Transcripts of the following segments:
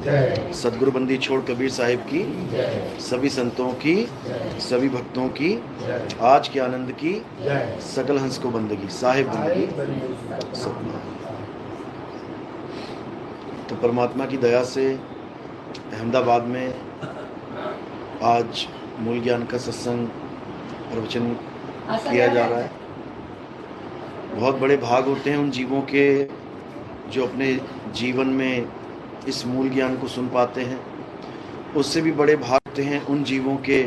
सदगुरु बंदी छोड़ कबीर साहिब की, सभी संतों की, सभी भक्तों की, आज के आनंद की, सकल हंस को बंदगी, साहिब बंदगी सतनाम। तो परमात्मा की दया से अहमदाबाद में आज मूल ज्ञान का सत्संग प्रवचन किया जा रहा है। बहुत बड़े भाग होते हैं उन जीवों के जो अपने जीवन में इस मूल ज्ञान को सुन पाते हैं। उससे भी बड़े भाग होते हैं उन जीवों के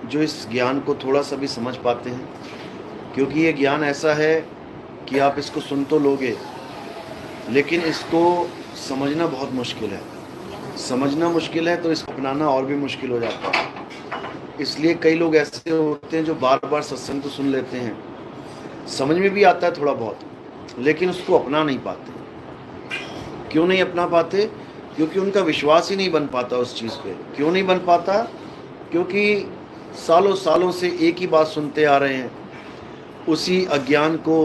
जो इस ज्ञान को थोड़ा सा भी समझ पाते हैं, क्योंकि ये ज्ञान ऐसा है कि आप इसको सुन तो लोगे लेकिन इसको समझना बहुत मुश्किल है। समझना मुश्किल है तो इसको अपनाना और भी मुश्किल हो जाता है। इसलिए कई लोग ऐसे होते हैं जो बार बार सत्संग तो सुन लेते हैं, समझ में भी आता है थोड़ा बहुत, लेकिन उसको अपना नहीं पाते। क्यों नहीं अपना पाते? क्योंकि उनका विश्वास ही नहीं बन पाता उस चीज़ पे। क्यों नहीं बन पाता? क्योंकि सालों सालों से एक ही बात सुनते आ रहे हैं, उसी अज्ञान को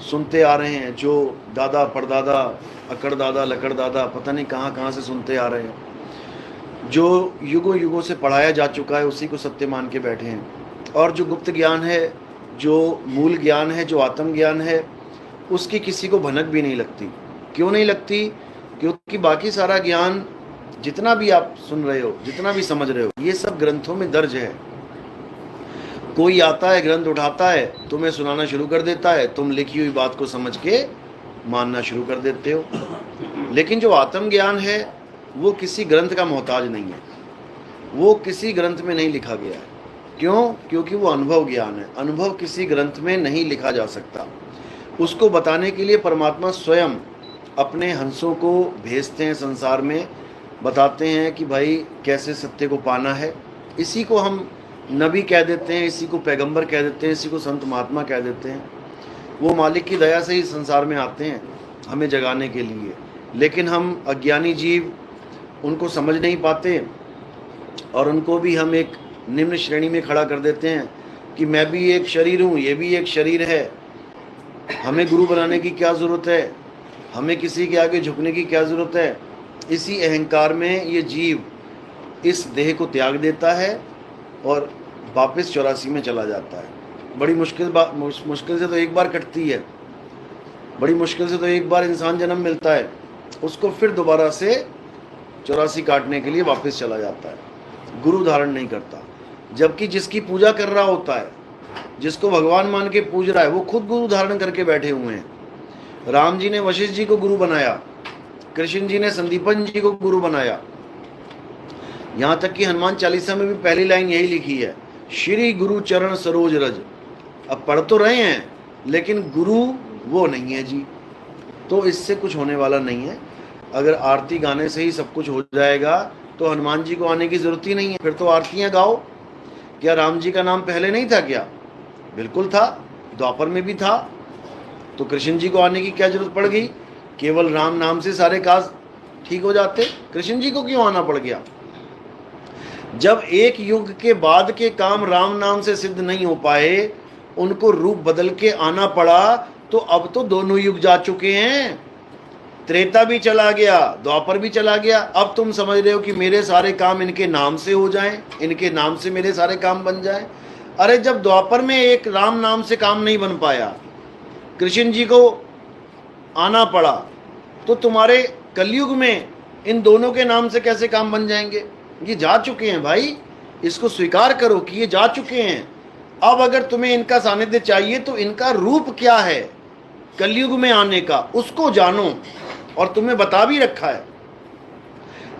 सुनते आ रहे हैं जो दादा परदादा अकड़ दादा लकड़ दादा पता नहीं कहाँ कहाँ से सुनते आ रहे हैं, जो युगों युगों से पढ़ाया जा चुका है, उसी को सत्य मान के बैठे हैं। और जो गुप्त ज्ञान है, जो मूल ज्ञान है, जो आत्म ज्ञान है, उसकी किसी को भनक भी नहीं लगती। क्यों नहीं लगती? क्योंकि बाकी सारा ज्ञान जितना भी आप सुन रहे हो, जितना भी समझ रहे हो, ये सब ग्रंथों में दर्ज है। कोई आता है, ग्रंथ उठाता है, तुम्हें सुनाना शुरू कर देता है, तुम लिखी हुई बात को समझ के मानना शुरू कर देते हो। लेकिन जो आत्म ज्ञान है वो किसी ग्रंथ का मोहताज नहीं है, वो किसी ग्रंथ में नहीं लिखा गया है। क्यों? क्योंकि वो अनुभव ज्ञान है। अनुभव किसी ग्रंथ में नहीं लिखा जा सकता। उसको बताने के लिए परमात्मा स्वयं अपने हंसों को भेजते हैं संसार में, बताते हैं कि भाई कैसे सत्य को पाना है। इसी को हम नबी कह देते हैं, इसी को पैगंबर कह देते हैं, इसी को संत महात्मा कह देते हैं। वो मालिक की दया से ही संसार में आते हैं हमें जगाने के लिए, लेकिन हम अज्ञानी जीव उनको समझ नहीं पाते और उनको भी हम एक निम्न श्रेणी में खड़ा कर देते हैं कि मैं भी एक शरीर हूँ, ये भी एक शरीर है, हमें गुरु बनाने की क्या ज़रूरत है, हमें किसी के आगे झुकने की क्या ज़रूरत है। इसी अहंकार में ये जीव इस देह को त्याग देता है और वापस 84 में चला जाता है। बड़ी मुश्किल से तो एक बार कटती है, बड़ी मुश्किल से तो एक बार इंसान जन्म मिलता है, उसको फिर दोबारा से 84 काटने के लिए वापस चला जाता है। गुरु धारण नहीं करता। जबकि जिसकी पूजा कर रहा होता है, जिसको भगवान मान के पूज रहा है, वो खुद गुरु धारण करके बैठे हुए हैं। राम जी ने वशिष्ठ जी को गुरु बनाया, कृष्ण जी ने संदीपन जी को गुरु बनाया। यहाँ तक कि हनुमान चालीसा में भी पहली लाइन यही लिखी है, श्री गुरु चरण सरोज रज। अब पढ़ तो रहे हैं लेकिन गुरु वो नहीं है जी। तो इससे कुछ होने वाला नहीं है। अगर आरती गाने से ही सब कुछ हो जाएगा तो हनुमान जी को आने की जरूरत ही नहीं है। फिर तो आरतियाँ गाओ। क्या राम जी का नाम पहले नहीं था क्या? बिल्कुल था, द्वापर में भी था। तो कृष्ण जी को आने की क्या जरूरत पड़ गई? केवल राम नाम से सारे काज ठीक हो जाते। कृष्ण जी को क्यों आना पड़ गया? जब एक युग के बाद के काम राम नाम से सिद्ध नहीं हो पाए, उनको रूप बदल के आना पड़ा, तो अब तो दोनों युग जा चुके हैं। त्रेता भी चला गया, द्वापर भी चला गया। अब तुम समझ रहे हो कि मेरे सारे काम इनके नाम से हो जाएं, इनके नाम से मेरे सारे काम बन जाएं। अरे जब द्वापर में एक राम नाम से काम नहीं बन पाया, कृष्ण जी को आना पड़ा, तो तुम्हारे कलयुग में इन दोनों के नाम से कैसे काम बन जाएंगे? ये जा चुके हैं भाई, इसको स्वीकार करो कि ये जा चुके हैं। अब अगर तुम्हें इनका सानिध्य चाहिए तो इनका रूप क्या है कलयुग में आने का, उसको जानो। और तुम्हें बता भी रखा है,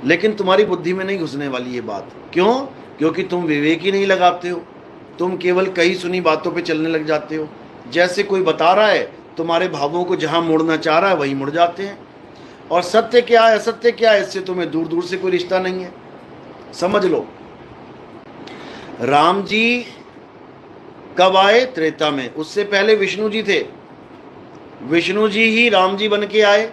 लेकिन तुम्हारी बुद्धि में नहीं घुसने वाली ये बात। क्यों? क्योंकि तुम विवेक ही नहीं लगाते हो। तुम केवल कही सुनी बातों पे चलने लग जाते हो। जैसे कोई बता रहा है, तुम्हारे भावों को जहां मोड़ना चाह रहा है वहीं मुड़ जाते हैं। और सत्य क्या है, असत्य क्या है, इससे तुम्हें दूर दूर से कोई रिश्ता नहीं है। समझ लो, राम जी कब आए? त्रेता में। उससे पहले विष्णु जी थे, विष्णु जी ही राम जी बन के आए।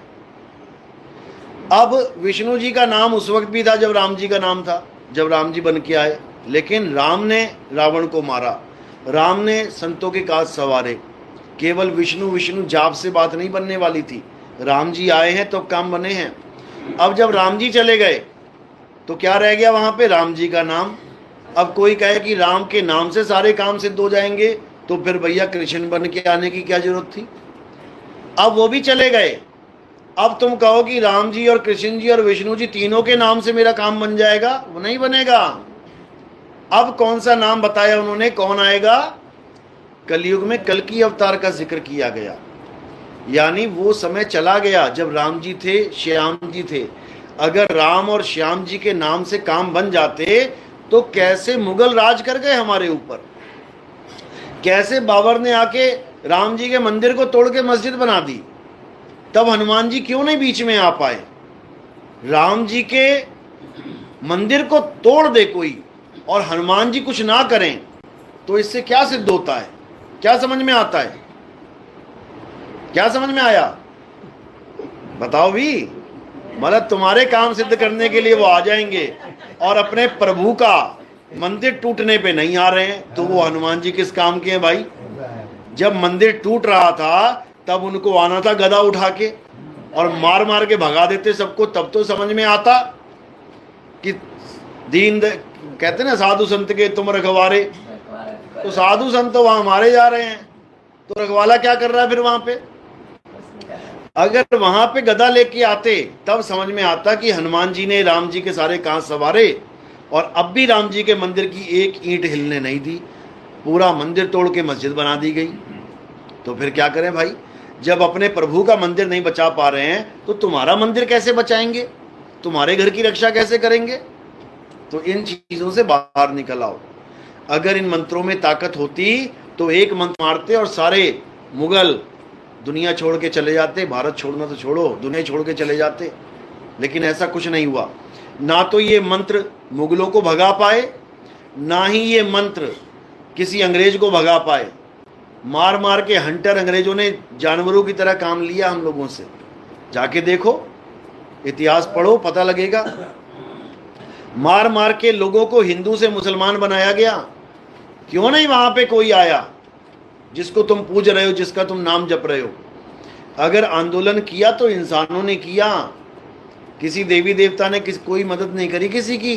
अब विष्णु जी का नाम उस वक्त भी था जब राम जी का नाम था, जब राम जी बन के आए। लेकिन राम ने रावण को मारा, राम ने संतों के काज सवारे। केवल विष्णु विष्णु जाप से बात नहीं बनने वाली थी। राम जी आए हैं तो काम बने हैं। अब जब राम जी चले गए तो क्या रह गया वहां पे? राम जी का नाम। अब कोई कहे कि राम के नाम से सारे काम सिद्ध हो जाएंगे, तो फिर भैया कृष्ण बन के आने की क्या जरूरत थी? अब वो भी चले गए। अब तुम कहो कि राम जी और कृष्ण जी और विष्णु जी तीनों के नाम से मेरा काम बन जाएगा, वो नहीं बनेगा। अब कौन सा नाम बताया उन्होंने, कौन आएगा? कलयुग में कल की अवतार का जिक्र किया गया। यानी वो समय चला गया जब राम जी थे, श्याम जी थे। अगर राम और श्याम जी के नाम से काम बन जाते तो कैसे मुगल राज कर गए हमारे ऊपर, कैसे बाबर ने आके राम जी के मंदिर को तोड़ के मस्जिद बना दी। तब हनुमान जी क्यों नहीं बीच में आ पाए? राम जी के मंदिर को तोड़ दे कोई और हनुमान जी कुछ ना करें, तो इससे क्या सिद्ध होता है? क्या समझ में आता है? क्या समझ में आया? बताओ भी। मतलब तुम्हारे काम सिद्ध करने के लिए वो आ जाएंगे और अपने प्रभु का मंदिर टूटने पे नहीं आ रहे हैं, तो वो हनुमान जी किस काम के हैं भाई? जब मंदिर टूट रहा था तब उनको आना था गदा उठा के और मार मार के भगा देते सबको, तब तो समझ में आता कि कहते ना साधु संत के तुम रखवारे, तो साधु संत तो वहां मारे जा रहे हैं, तो रखवाला क्या कर रहा है फिर वहां पे? अगर वहां पे गदा लेके आते तब समझ में आता कि हनुमान जी ने राम जी के सारे कांच सवारे और अब भी राम जी के मंदिर की एक ईंट हिलने नहीं दी, पूरा मंदिर तोड़ के मस्जिद बना दी गई। तो फिर क्या करें भाई? जब अपने प्रभु का मंदिर नहीं बचा पा रहे हैं तो तुम्हारा मंदिर कैसे बचाएंगे? तुम्हारे घर की रक्षा कैसे करेंगे? तो इन चीजों से बाहर निकल आओ। अगर इन मंत्रों में ताकत होती तो एक मंत्र मारते और सारे मुगल दुनिया छोड़ के चले जाते। भारत छोड़ना तो छोड़ो, दुनिया छोड़ के चले जाते। लेकिन ऐसा कुछ नहीं हुआ। ना तो ये मंत्र मुगलों को भगा पाए, ना ही ये मंत्र किसी अंग्रेज को भगा पाए। मार मार के हंटर अंग्रेजों ने जानवरों की तरह काम लिया हम लोगों से। जाके देखो, इतिहास पढ़ो, पता लगेगा। मार मार के लोगों को हिंदू से मुसलमान बनाया गया। क्यों नहीं वहां पे कोई आया जिसको तुम पूज रहे हो, जिसका तुम नाम जप रहे हो? अगर आंदोलन किया तो इंसानों ने किया, किसी देवी देवता ने कोई मदद नहीं करी किसी की।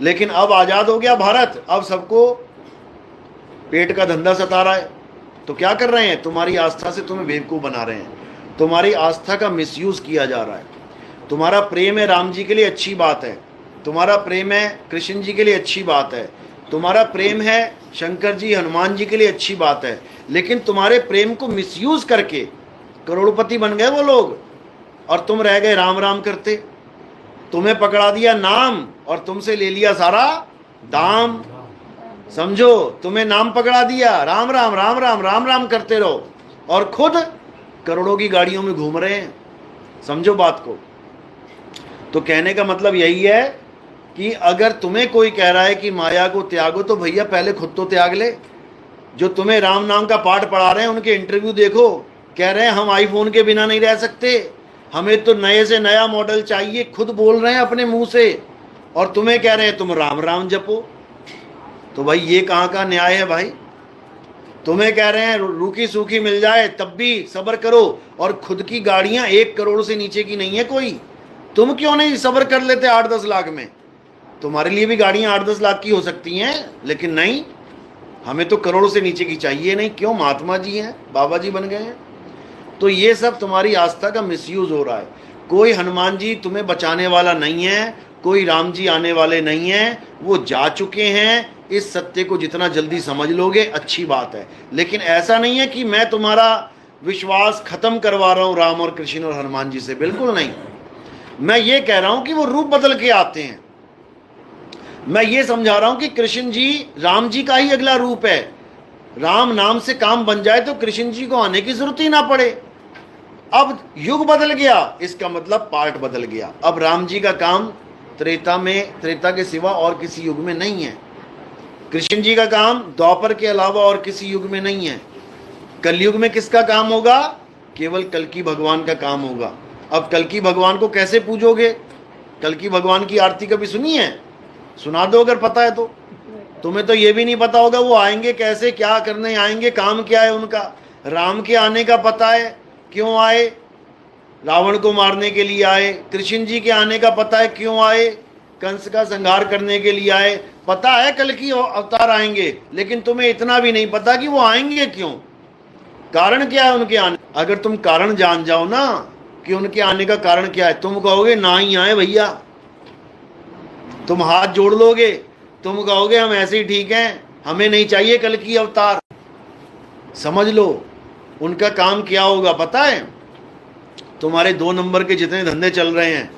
लेकिन अब आजाद हो गया भारत, अब सबको पेट का धंधा सता रहा है। तो क्या कर रहे हैं? तुम्हारी आस्था से तुम्हें बेवकूफ बना रहे हैं। तुम्हारी आस्था का मिसयूज किया जा रहा है। तुम्हारा प्रेम है राम जी के लिए, अच्छी बात है। तुम्हारा प्रेम है कृष्ण जी के लिए, अच्छी बात है। तुम्हारा प्रेम है शंकर जी, हनुमान जी के लिए, अच्छी बात है। लेकिन तुम्हारे प्रेम को मिसयूज करके करोड़पति बन गए वो लोग और तुम रह गए राम राम करते। तुम्हें पकड़ा दिया नाम और तुमसे ले लिया सारा दाम। समझो, तुम्हें नाम पकड़ा दिया, राम राम राम राम राम राम करते रहो और खुद करोड़ों की गाड़ियों में घूम रहे हैं। समझो बात को। तो कहने का मतलब यही है कि अगर तुम्हें कोई कह रहा है कि माया को त्यागो, तो भैया पहले खुद तो त्याग ले। जो तुम्हें राम नाम का पाठ पढ़ा रहे हैं उनके इंटरव्यू देखो, कह रहे हैं हम आईफोन के बिना नहीं रह सकते, हमें तो नए से नया मॉडल चाहिए। खुद बोल रहे हैं अपने मुंह से और तुम्हें कह रहे हैं तुम राम राम जपो। तो भाई ये कहाँ का न्याय है भाई? तुम्हें कह रहे हैं रूखी सूखी मिल जाए तब भी सब्र करो और खुद की गाड़ियां 1 करोड़ से नीचे की नहीं है कोई। तुम क्यों नहीं सब्र कर लेते 8-10 लाख में? तुम्हारे लिए भी गाड़ियां 8-10 लाख की हो सकती हैं, लेकिन नहीं, हमें तो करोड़ से नीचे की चाहिए नहीं। क्यों? महात्मा जी हैं, बाबा जी बन गए हैं। तो ये सब तुम्हारी आस्था का मिसयूज हो रहा है। कोई हनुमान जी तुम्हें बचाने वाला नहीं है, कोई राम जी आने वाले नहीं हैं, वो जा चुके हैं। इस सत्य को जितना जल्दी समझ लोगे अच्छी बात है। लेकिन ऐसा नहीं है कि मैं तुम्हारा विश्वास खत्म करवा रहा हूं राम और कृष्ण और हनुमान जी से, बिल्कुल नहीं। मैं ये कह रहा हूं कि वो रूप बदल के आते हैं। मैं ये समझा रहा हूं कि कृष्ण जी राम जी का ही अगला रूप है। राम नाम से काम बन जाए तो कृष्ण जी को आने की जरूरत ही ना पड़े। अब युग बदल गया, इसका मतलब पार्ट बदल गया। अब राम जी का काम त्रेता के सिवा और किसी युग में नहीं है। कृष्ण जी का काम द्वापर के अलावा और किसी युग में नहीं है। कलयुग में किसका काम होगा? केवल कल्कि भगवान का काम होगा। अब कल्कि भगवान को कैसे पूजोगे? कल्कि भगवान की आरती कभी सुनी है? सुना दो अगर पता है तो। तुम्हें तो ये भी नहीं पता होगा वो आएंगे कैसे, क्या करने आएंगे, काम क्या है उनका। राम के आने का पता है, क्यों आए? रावण को मारने के लिए आए। कृष्ण जी के आने का पता है, क्यों आए? कंस का संहार करने के लिए आए, पता है कल की अवतार आएंगे, लेकिन तुम्हें इतना भी नहीं पता कि वो आएंगे क्यों, कारण क्या है उनके आने। अगर तुम कारण जान जाओ ना कि उनके आने का कारण क्या है, तुम कहोगे ना ही आए भैया, तुम हाथ जोड़ लोगे, तुम कहोगे हम ऐसे ही ठीक हैं, हमें नहीं चाहिए कल की अवतार। समझ लो उनका काम क्या होगा पता है, तुम्हारे 2 नंबर के जितने धंधे चल रहे हैं,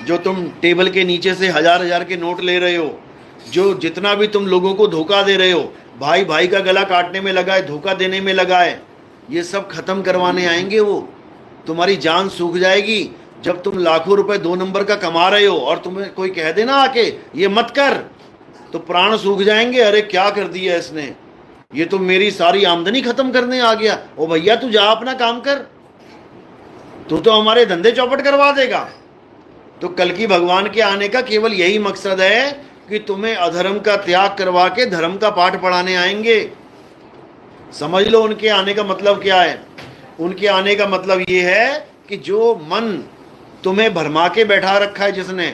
जो तुम टेबल के नीचे से 1000-1000 के नोट ले रहे हो, जो जितना भी तुम लोगों को धोखा दे रहे हो, भाई भाई का गला काटने में लगा है, धोखा देने में लगा है, ये सब खत्म करवाने आएंगे वो। तुम्हारी जान सूख जाएगी जब तुम लाखों रुपए 2 नंबर का कमा रहे हो और तुम्हें कोई कह देना आके ये मत कर, तो प्राण सूख जाएंगे। अरे क्या कर दिया इसने, ये तो मेरी सारी आमदनी खत्म करने आ गया। ओ भैया तू जा अपना काम कर, तू तो हमारे धंधे चौपट करवा देगा। तो कल की भगवान के आने का केवल यही मकसद है कि तुम्हें अधर्म का त्याग करवा के धर्म का पाठ पढ़ाने आएंगे। समझ लो उनके आने का मतलब क्या है। उनके आने का मतलब ये है कि जो मन तुम्हें भरमा के बैठा रखा है जिसने,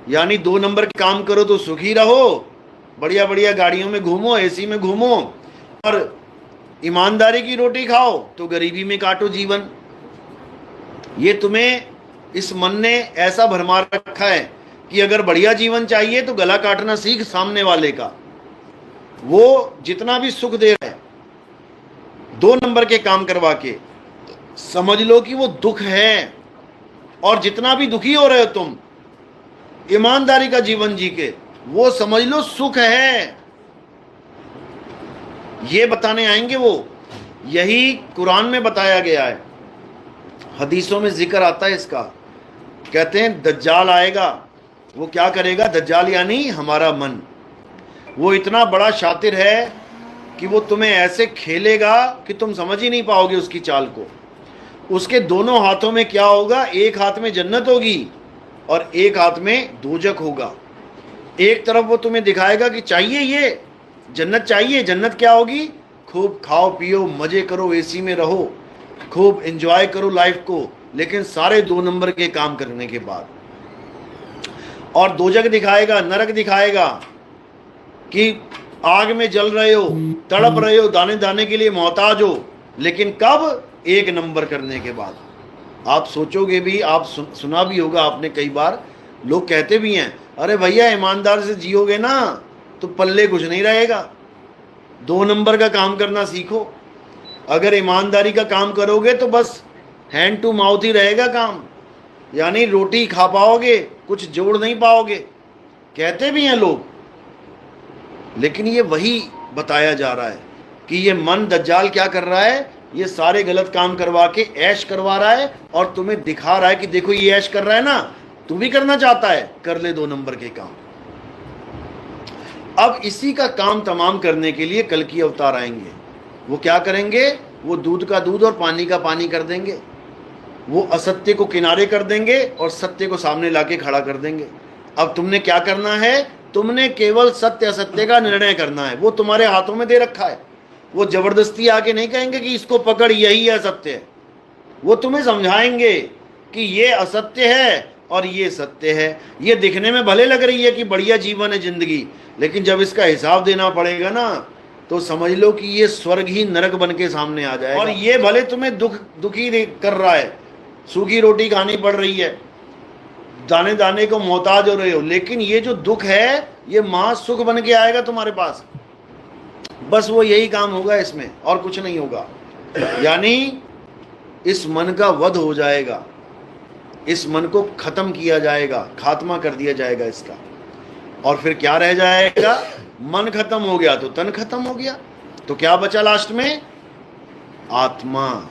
यानी 2 नंबर के काम करो तो सुखी रहो, बढ़िया बढ़िया गाड़ियों में घूमो, एसी में घूमो, और ईमानदारी की रोटी खाओ तो गरीबी में काटो जीवन। ये तुम्हें इस मन ने ऐसा भरमा रखा है कि अगर बढ़िया जीवन चाहिए तो गला काटना सीख सामने वाले का। वो जितना भी सुख दे रहा है 2 नंबर के काम करवा के, समझ लो कि वो दुख है। और जितना भी दुखी हो रहे हो तुम ईमानदारी का जीवन जी के, वो समझ लो सुख है। ये बताने आएंगे वो। यही कुरान में बताया गया है, हदीसों में जिक्र आता है इसका। कहते हैं दज्जाल आएगा, वो क्या करेगा, दज्जाल यानी हमारा मन। वो इतना बड़ा शातिर है कि वो तुम्हें ऐसे खेलेगा कि तुम समझ ही नहीं पाओगे उसकी चाल को। उसके दोनों हाथों में क्या होगा, एक हाथ में जन्नत होगी और एक हाथ में दोजक होगा। एक तरफ वो तुम्हें दिखाएगा कि चाहिए ये जन्नत चाहिए, जन्नत क्या होगी, खूब खाओ पियो मजे करो, एसी में रहो, खूब एंजॉय करो लाइफ को, लेकिन सारे 2 नंबर के काम करने के बाद। और दोजक दिखाएगा, नरक दिखाएगा कि आग में जल रहे हो, तड़प रहे हो, दाने दाने के लिए मोहताज हो, लेकिन कब, 1 नंबर करने के बाद। आप सोचोगे भी, आप सुना भी होगा आपने कई बार, लोग कहते भी हैं अरे भैया ईमानदार से जियोगे ना तो पल्ले कुछ नहीं रहेगा, 2 नंबर का काम करना सीखो। अगर ईमानदारी का काम करोगे तो बस हैंड टू माउथ ही रहेगा काम, यानी रोटी खा पाओगे, कुछ जोड़ नहीं पाओगे, कहते भी हैं लोग। लेकिन ये वही बताया जा रहा है कि ये मन दज्जाल क्या कर रहा है, ये सारे गलत काम करवा के ऐश करवा रहा है और तुम्हें दिखा रहा है कि देखो ये ऐश कर रहा है ना, तू भी करना चाहता है, कर ले 2 नंबर के काम। अब इसी का काम तमाम करने के लिए कल की अवतार आएंगे। वो क्या करेंगे, वो दूध का दूध और पानी का पानी कर देंगे। वो असत्य को किनारे कर देंगे और सत्य को सामने लाके खड़ा कर देंगे। अब तुमने क्या करना है, तुमने केवल सत्य असत्य का निर्णय करना है। वो तुम्हारे हाथों में दे रखा है। वो जबरदस्ती आके नहीं कहेंगे कि इसको पकड़ यही असत्य है। वो तुम्हें समझाएंगे कि ये असत्य है और ये सत्य है। ये दिखने में भले लग रही है कि बढ़िया जीवन है जिंदगी, लेकिन जब इसका हिसाब देना पड़ेगा ना तो समझ लो कि ये स्वर्ग ही नरक बन के सामने आ जाएगा। और ये भले तुम्हें दुखी कर रहा है, सूखी रोटी खानी पड़ रही है, दाने दाने को मोहताज हो रहे हो, लेकिन ये जो दुख है ये महा सुख बन के आएगा तुम्हारे पास। बस वो यही काम होगा इसमें, और कुछ नहीं होगा। यानी इस मन का वध हो जाएगा, इस मन को खत्म किया जाएगा, खात्मा कर दिया जाएगा इसका। और फिर क्या रह जाएगा, मन खत्म हो गया तो तन खत्म हो गया, तो क्या बचा लास्ट में, आत्मा।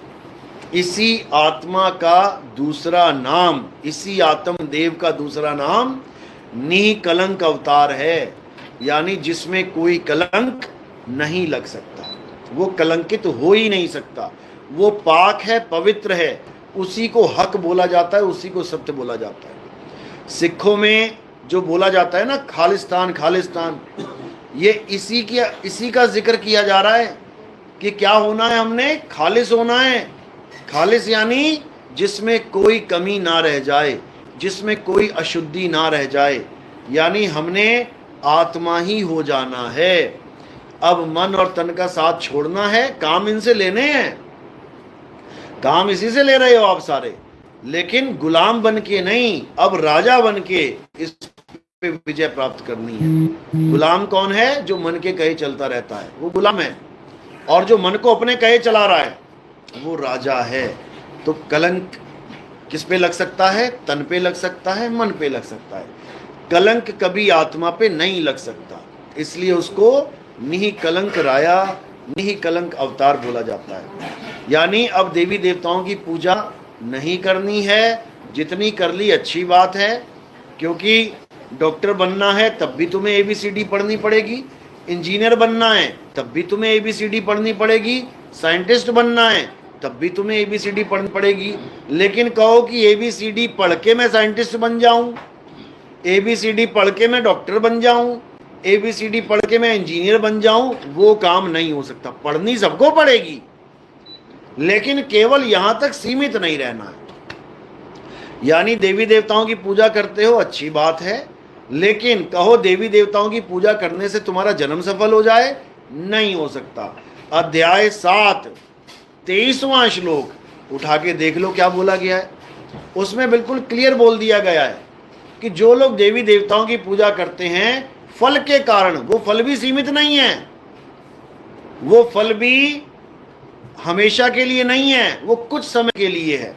इसी आत्मा का दूसरा नाम, इसी आत्म देव का दूसरा नाम निकलंक अवतार है, यानी जिसमें कोई कलंक नहीं लग सकता, वो कलंकित हो ही नहीं सकता। वो पाक है, पवित्र है, उसी को हक बोला जाता है, उसी को सत्य बोला जाता है। सिखों में जो बोला जाता है ना खालिस्तान खालिस्तान, ये इसी का जिक्र किया जा रहा है कि क्या होना है, हमने खालिस होना है। खालिस यानी जिसमें कोई कमी ना रह जाए, जिसमें कोई अशुद्धि ना रह जाए, यानी हमने आत्मा ही हो जाना है। अब मन और तन का साथ छोड़ना है, काम इनसे लेने हैं, काम इसी से ले रहे हो आप सारे, लेकिन गुलाम बन के नहीं, अब राजा बन के इस पे विजय प्राप्त करनी है। गुलाम कौन है? जो मन के कहे चलता रहता है, वो गुलाम है, और जो मन को अपने कहे चला रहा है वो राजा है। तो कलंक किस पे लग सकता है? तन पे लग सकता है, मन पे लग सकता है। कलंक कभी आत्मा पे नहीं लग सकता, इसलिए उसको निहि कलंक राया, निहि कलंक अवतार बोला जाता है। यानी अब देवी देवताओं की पूजा नहीं करनी है, जितनी कर ली अच्छी बात है, क्योंकि डॉक्टर बनना है तब भी तुम्हें ABCD पढ़नी पड़ेगी, इंजीनियर बनना है तब भी तुम्हें ABCD पढ़नी पड़ेगी, साइंटिस्ट बनना है तब भी तुम्हें ABCD पढ़नी पड़ेगी। लेकिन कहो कि ABCD पढ़ के मैं साइंटिस्ट बन जाऊं, ABCD पढ़ के मैं डॉक्टर बन जाऊं, ABCD पढ़ के मैं इंजीनियर बन जाऊं, वो काम नहीं हो सकता। पढ़नी सबको पड़ेगी, लेकिन केवल यहां तक सीमित नहीं रहना है। यानी देवी देवताओं की पूजा करते हो, अच्छी बात है, लेकिन कहो देवी देवताओं की पूजा करने से तुम्हारा जन्म सफल हो जाए, नहीं हो सकता। अध्याय 7 23वां श्लोक उठा के देख लो क्या बोला गया है। उसमें बिल्कुल क्लियर बोल दिया गया है कि जो लोग देवी देवताओं की पूजा करते हैं फल के कारण, वो फल भी सीमित नहीं है, वो फल भी हमेशा के लिए नहीं है, वो कुछ समय के लिए है।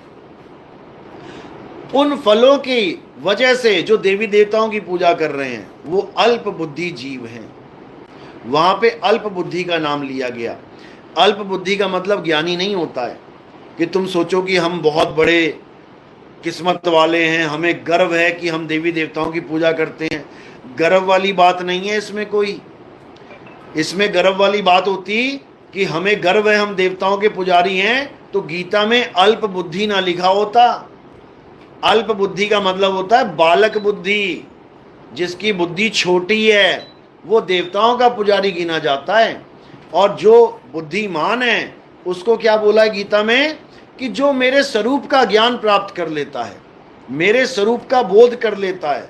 उन फलों की वजह से जो देवी देवताओं की पूजा कर रहे हैं वो अल्प बुद्धि जीव हैं। वहां पे अल्प बुद्धि का नाम लिया गया। अल्प बुद्धि का मतलब ज्ञानी नहीं होता है कि तुम सोचो कि हम बहुत बड़े किस्मत वाले हैं, हमें गर्व है कि हम देवी देवताओं की पूजा करते हैं। गर्व वाली बात नहीं है इसमें कोई। इसमें गर्व वाली बात होती कि हमें गर्व है हम देवताओं के पुजारी हैं, तो गीता में अल्प बुद्धि ना लिखा होता। अल्प बुद्धि का मतलब होता है बालक बुद्धि, जिसकी बुद्धि छोटी है वो देवताओं का पुजारी गिना जाता है। और जो बुद्धिमान है उसको क्या बोला है गीता में कि जो मेरे स्वरूप का ज्ञान प्राप्त कर लेता है, मेरे स्वरूप का बोध कर लेता है।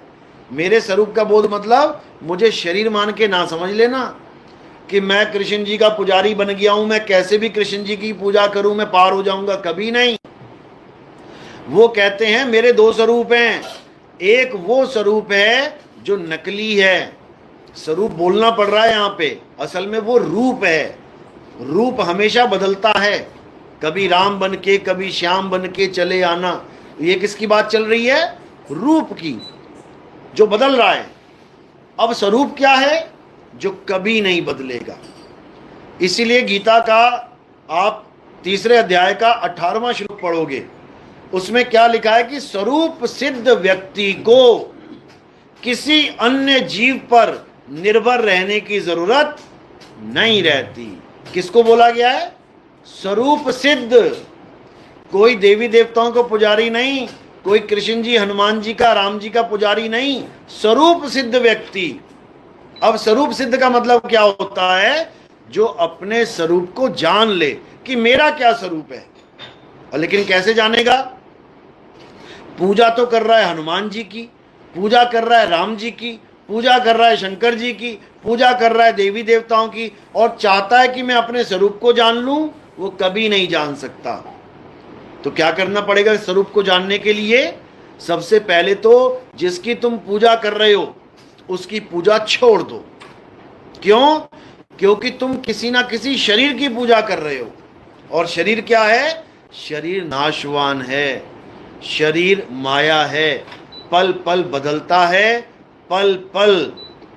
मेरे स्वरूप का बोध मतलब मुझे शरीर मान के ना समझ लेना कि मैं कृष्ण जी का पुजारी बन गया हूं, मैं कैसे भी कृष्ण जी की पूजा करूं मैं पार हो जाऊंगा, कभी नहीं। वो कहते हैं मेरे दो स्वरूप हैं। एक वो स्वरूप है जो नकली है, स्वरूप बोलना पड़ रहा है यहाँ पे, असल में वो रूप है। रूप हमेशा बदलता है, कभी राम बन के कभी श्याम बन के चले आना। ये किसकी बात चल रही है? रूप की, जो बदल रहा है। अब स्वरूप क्या है? जो कभी नहीं बदलेगा। इसीलिए गीता का आप 3 अध्याय का 18वां श्लोक पढ़ोगे, उसमें क्या लिखा है कि स्वरूप सिद्ध व्यक्ति को किसी अन्य जीव पर निर्भर रहने की जरूरत नहीं रहती। किसको बोला गया है? स्वरूप सिद्ध। कोई देवी देवताओं को पुजारी नहीं, कोई कृष्ण जी हनुमान जी का राम जी का पुजारी नहीं, स्वरूप सिद्ध व्यक्ति। अब स्वरूप सिद्ध का मतलब क्या होता है? जो अपने स्वरूप को जान ले कि मेरा क्या स्वरूप है। लेकिन कैसे जानेगा? पूजा तो कर रहा है हनुमान जी की, पूजा कर रहा है राम जी की, पूजा कर रहा है शंकर जी की, पूजा कर रहा है देवी देवताओं की, और चाहता है कि मैं अपने स्वरूप को जान लूं, वो कभी नहीं जान सकता। तो क्या करना पड़ेगा स्वरूप को जानने के लिए? सबसे पहले तो जिसकी तुम पूजा कर रहे हो उसकी पूजा छोड़ दो। क्यों? क्योंकि तुम किसी ना किसी शरीर की पूजा कर रहे हो, और शरीर क्या है? शरीर नाशवान है, शरीर माया है, पल पल बदलता है, पल पल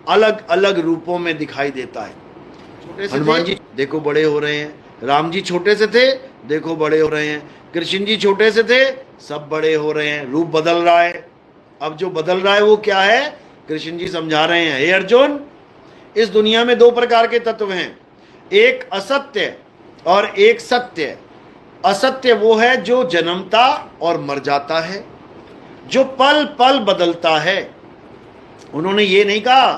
अलग अलग रूपों में दिखाई देता है। हनुमान जी देखो बड़े हो रहे हैं, राम जी छोटे से थे देखो बड़े हो रहे हैं, कृष्ण जी छोटे से थे सब बड़े हो रहे हैं, रूप बदल रहा है। अब जो बदल रहा है वो क्या है? कृष्ण जी समझा रहे हैं, हे अर्जुन, इस दुनिया में 2 प्रकार के तत्व हैं, एक असत्य और एक सत्य। असत्य वो है जो जन्मता और मर जाता है, जो पल पल बदलता है। उन्होंने ये नहीं कहा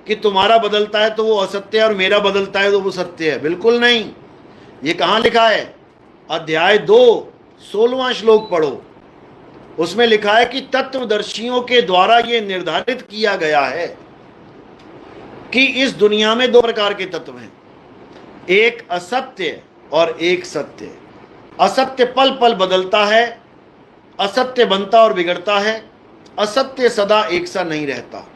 कि तुम्हारा बदलता है तो वो असत्य है और मेरा बदलता है तो वो सत्य है, बिल्कुल नहीं। ये कहाँ लिखा है? अध्याय 2 16वां श्लोक पढ़ो। उसमें लिखा है कि तत्वदर्शियों के द्वारा यह निर्धारित किया गया है कि इस दुनिया में दो प्रकार के तत्व हैं, एक असत्य और एक सत्य। असत्य पल पल बदलता है, असत्य बनता और बिगड़ता है, असत्य सदा एक सा नहीं रहता।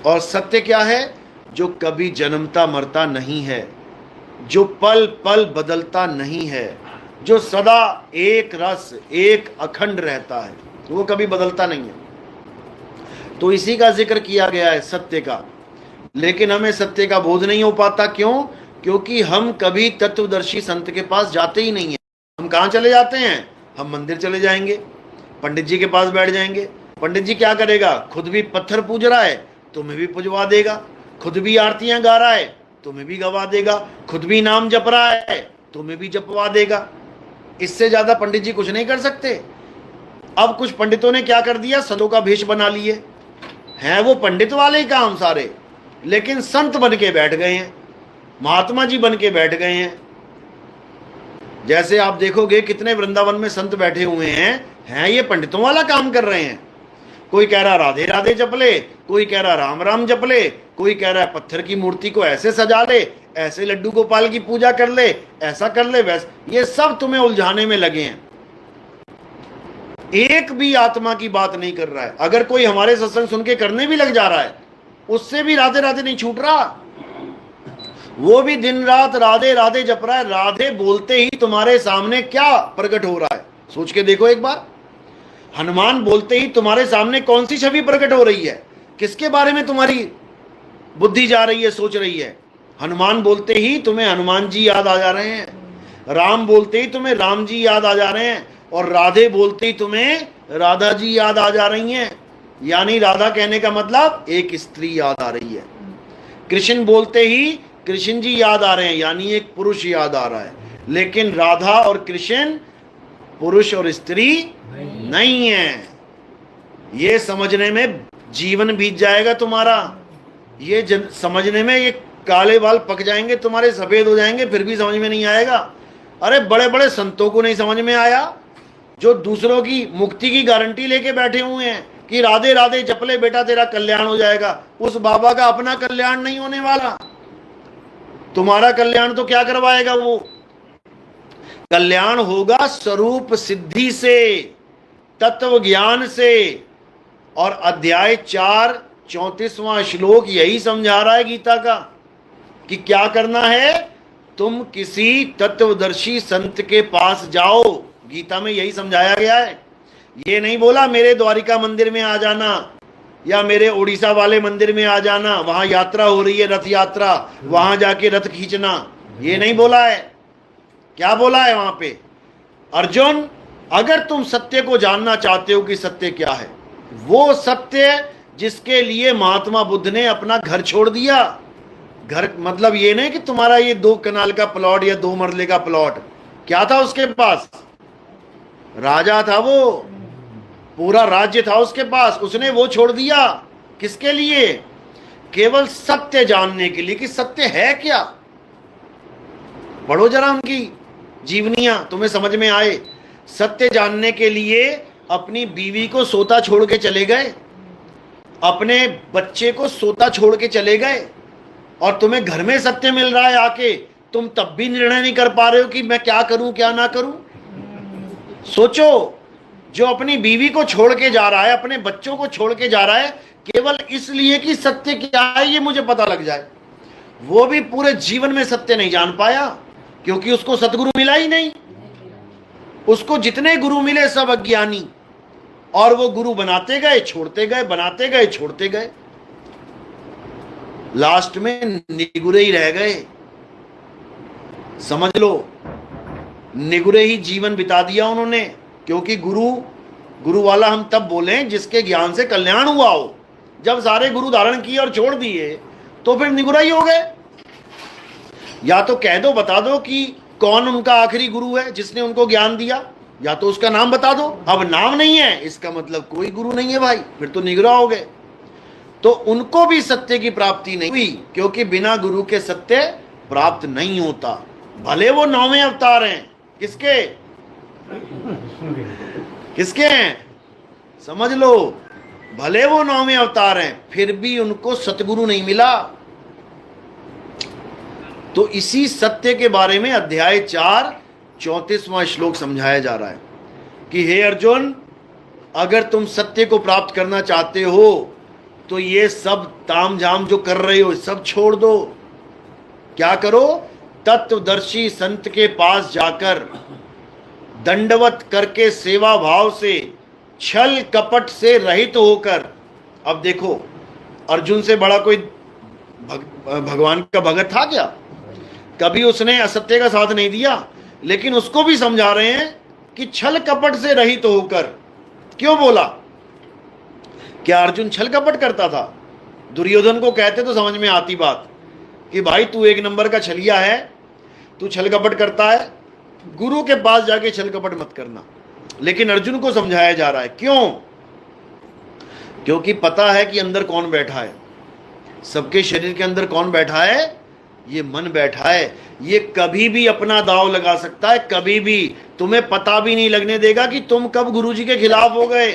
और सत्य क्या है? जो कभी जन्मता मरता नहीं है, जो पल पल बदलता नहीं है, जो सदा एक रस एक अखंड रहता है, वो कभी बदलता नहीं है। तो इसी का जिक्र किया गया है, सत्य का। लेकिन हमें सत्य का बोध नहीं हो पाता। क्यों? क्योंकि हम कभी तत्वदर्शी संत के पास जाते ही नहीं है। हम कहाँ चले जाते हैं? हम मंदिर चले जाएंगे, पंडित जी के पास बैठ जाएंगे। पंडित जी क्या करेगा? खुद भी पत्थर पूज रहा है, तुम्हें भी पुजवा देगा। खुद भी आरतियां गा रहा है, तुम्हें भी गवा देगा। खुद भी नाम जप रहा है, तुम्हें भी जपवा देगा। इससे ज्यादा पंडित जी कुछ नहीं कर सकते। अब कुछ पंडितों ने क्या कर दिया? संतों का भेष बना लिए हैं। वो पंडित वाले ही काम सारे, लेकिन संत बन के बैठ गए हैं, महात्मा जी बन के बैठ गए हैं। जैसे आप देखोगे कितने वृंदावन में संत बैठे हुए हैं ये पंडितों वाला काम कर रहे हैं। कोई कह रहा राधे राधे जप ले, कोई कह रहा राम राम जप ले, कोई कह रहा है पत्थर की मूर्ति को ऐसे सजा ले, ऐसे लड्डू गोपाल की पूजा कर ले, ऐसा कर ले, वैसे। ये सब तुम्हें उलझाने में लगे हैं, एक भी आत्मा की बात नहीं कर रहा है। अगर कोई हमारे सत्संग सुन के करने भी लग जा रहा है, उससे भी राधे राधे नहीं छूट रहा। वो भी दिन रात राधे राधे जप रहा है। राधे बोलते ही तुम्हारे सामने क्या प्रकट हो रहा है? सोच के देखो एक बार। हनुमान बोलते ही तुम्हारे सामने कौन सी छवि प्रकट हो रही है? किसके बारे में तुम्हारी बुद्धि जा रही है, सोच रही है? हनुमान बोलते ही तुम्हें हनुमान जी याद आ जा रहे हैं, राम बोलते ही तुम्हें राम जी याद आ जा रहे हैं, और राधे बोलते ही तुम्हें राधा जी याद आ जा रही हैं। यानी राधा कहने का मतलब एक स्त्री याद आ रही है। कृष्ण बोलते ही कृष्ण जी याद आ रहे हैं, यानी एक पुरुष याद आ रहा है। लेकिन राधा और कृष्ण पुरुष और स्त्री नहीं है। ये समझने में जीवन बीत जाएगा तुम्हारा। ये समझने में ये काले बाल पक जाएंगे तुम्हारे, सफेद हो जाएंगे, फिर भी समझ में नहीं आएगा। अरे बड़े बड़े संतों को नहीं समझ में आया, जो दूसरों की मुक्ति की गारंटी लेके बैठे हुए हैं कि राधे राधे जप ले बेटा तेरा कल्याण हो जाएगा। उस बाबा का अपना कल्याण नहीं होने वाला। तुम्हारा कल्याण तो क्या करवाएगा? वो कल्याण होगा स्वरूप सिद्धि से, तत्व ज्ञान से। और अध्याय 4 34वां श्लोक यही समझा रहा है गीता का कि क्या करना है। तुम किसी तत्वदर्शी संत के पास जाओ। गीता में यही समझाया गया है। ये नहीं बोला मेरे द्वारिका मंदिर में आ जाना या मेरे उड़ीसा वाले मंदिर में आ जाना, वहां यात्रा हो रही है, रथ यात्रा, वहां जाके रथ खींचना। ये नहीं बोला है। क्या बोला है वहां पे? अर्जुन, अगर तुम सत्य को जानना चाहते हो कि सत्य क्या है, वो सत्य जिसके लिए महात्मा बुद्ध ने अपना घर छोड़ दिया। घर मतलब ये नहीं कि तुम्हारा ये 2 कनाल का प्लॉट या 2 मरले का प्लॉट। क्या था उसके पास? राजा था, वो पूरा राज्य था उसके पास। उसने वो छोड़ दिया किसके लिए? केवल सत्य जानने के लिए कि सत्य है क्या। पढ़ो जरा उनकी जीवनियां, तुम्हें समझ में आए। सत्य जानने के लिए अपनी बीवी को सोता छोड़ के चले गए, अपने बच्चे को सोता छोड़ के चले गए, और तुम्हें घर में सत्य मिल रहा है आके, तुम तब भी निर्णय नहीं कर पा रहे हो कि मैं क्या करूं क्या ना करूं। सोचो, जो अपनी बीवी को छोड़ के जा रहा है, अपने बच्चों को छोड़ के जा रहा है, केवल इसलिए कि सत्य क्या है ये मुझे पता लग जाए, वो भी पूरे जीवन में सत्य नहीं जान पाया, क्योंकि उसको सतगुरु मिला ही नहीं। उसको जितने गुरु मिले सब अज्ञानी, और वो गुरु बनाते गए छोड़ते गए, बनाते गए छोड़ते गए, लास्ट में निगुरे ही रह गए। समझ लो, निगुरे ही जीवन बिता दिया उन्होंने। क्योंकि गुरु वाला हम तब बोले जिसके ज्ञान से कल्याण हुआ हो। जब सारे गुरु धारण किए और छोड़ दिए तो फिर निगुरा ही हो गए। या तो कह दो, बता दो कि कौन उनका आखिरी गुरु है जिसने उनको ज्ञान दिया, या तो उसका नाम बता दो। अब नाम नहीं है इसका मतलब कोई गुरु नहीं है भाई, फिर तो निगुरा हो गए। तो उनको भी सत्य की प्राप्ति नहीं हुई, क्योंकि बिना गुरु के सत्य प्राप्त नहीं होता। भले वो 9वें अवतार हैं, किसके हैं? समझ लो, भले वो 9वें अवतार हैं, फिर भी उनको सतगुरु नहीं मिला। तो इसी सत्य के बारे में अध्याय 4 34वां श्लोक समझाया जा रहा है कि हे अर्जुन, अगर तुम सत्य को प्राप्त करना चाहते हो तो ये सब तामझाम जो कर रहे हो सब छोड़ दो। क्या करो? तत्वदर्शी संत के पास जाकर दंडवत करके सेवा भाव से, छल कपट से रहित होकर। अब देखो, अर्जुन से बड़ा कोई भगवान का भगत था क्या? कभी उसने असत्य का साथ नहीं दिया, लेकिन उसको भी समझा रहे हैं कि छल कपट से रहित होकर। क्यों बोला? क्या अर्जुन छल कपट करता था? दुर्योधन को कहते तो समझ में आती बात कि भाई तू एक नंबर का छलिया है, तू छल कपट करता है, गुरु के पास जाके छल कपट मत करना। लेकिन अर्जुन को समझाया जा रहा है। क्यों? क्योंकि पता है कि अंदर कौन बैठा है। सबके शरीर के अंदर कौन बैठा है? ये मन बैठा है। ये कभी भी अपना दांव लगा सकता है, कभी भी। तुम्हें पता भी नहीं लगने देगा कि तुम कब गुरु जी के खिलाफ हो गए,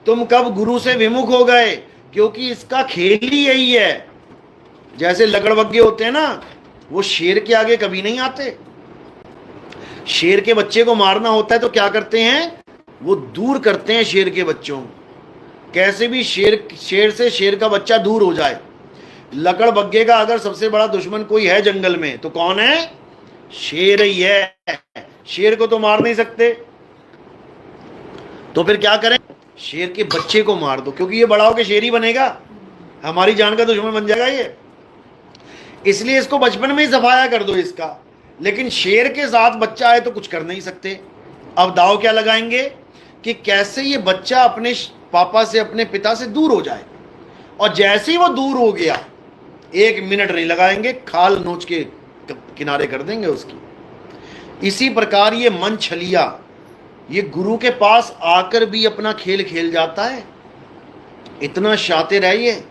तुम कब गुरु से विमुख हो गए, क्योंकि इसका खेल ही यही है। जैसे लकड़बग्गे होते हैं ना, वो शेर के आगे कभी नहीं आते। शेर के बच्चे को मारना होता है तो क्या करते हैं? वो दूर करते हैं शेर के बच्चों को। कैसे भी शेर से शेर का बच्चा दूर हो जाए। लकड़बग्गे का अगर सबसे बड़ा दुश्मन कोई है जंगल में तो कौन है? शेर ही है। शेर को तो मार नहीं सकते, तो फिर क्या करें? शेर के बच्चे को मार दो, क्योंकि ये बड़ा होकर शेर ही बनेगा, हमारी जान का दुश्मन बन जाएगा ये। इसलिए इसको बचपन में ही सफाया कर दो इसका। लेकिन शेर के साथ बच्चा है तो कुछ कर नहीं सकते। अब दाव क्या लगाएंगे कि कैसे ये बच्चा अपने पापा से, अपने पिता से दूर हो जाए। और जैसे ही वो दूर हो गया, 1 मिनट नहीं लगाएंगे, खाल नोच के किनारे कर देंगे उसकी। इसी प्रकार ये मन छलिया, ये गुरु के पास आकर भी अपना खेल खेल जाता है। इतना शातिर है ये।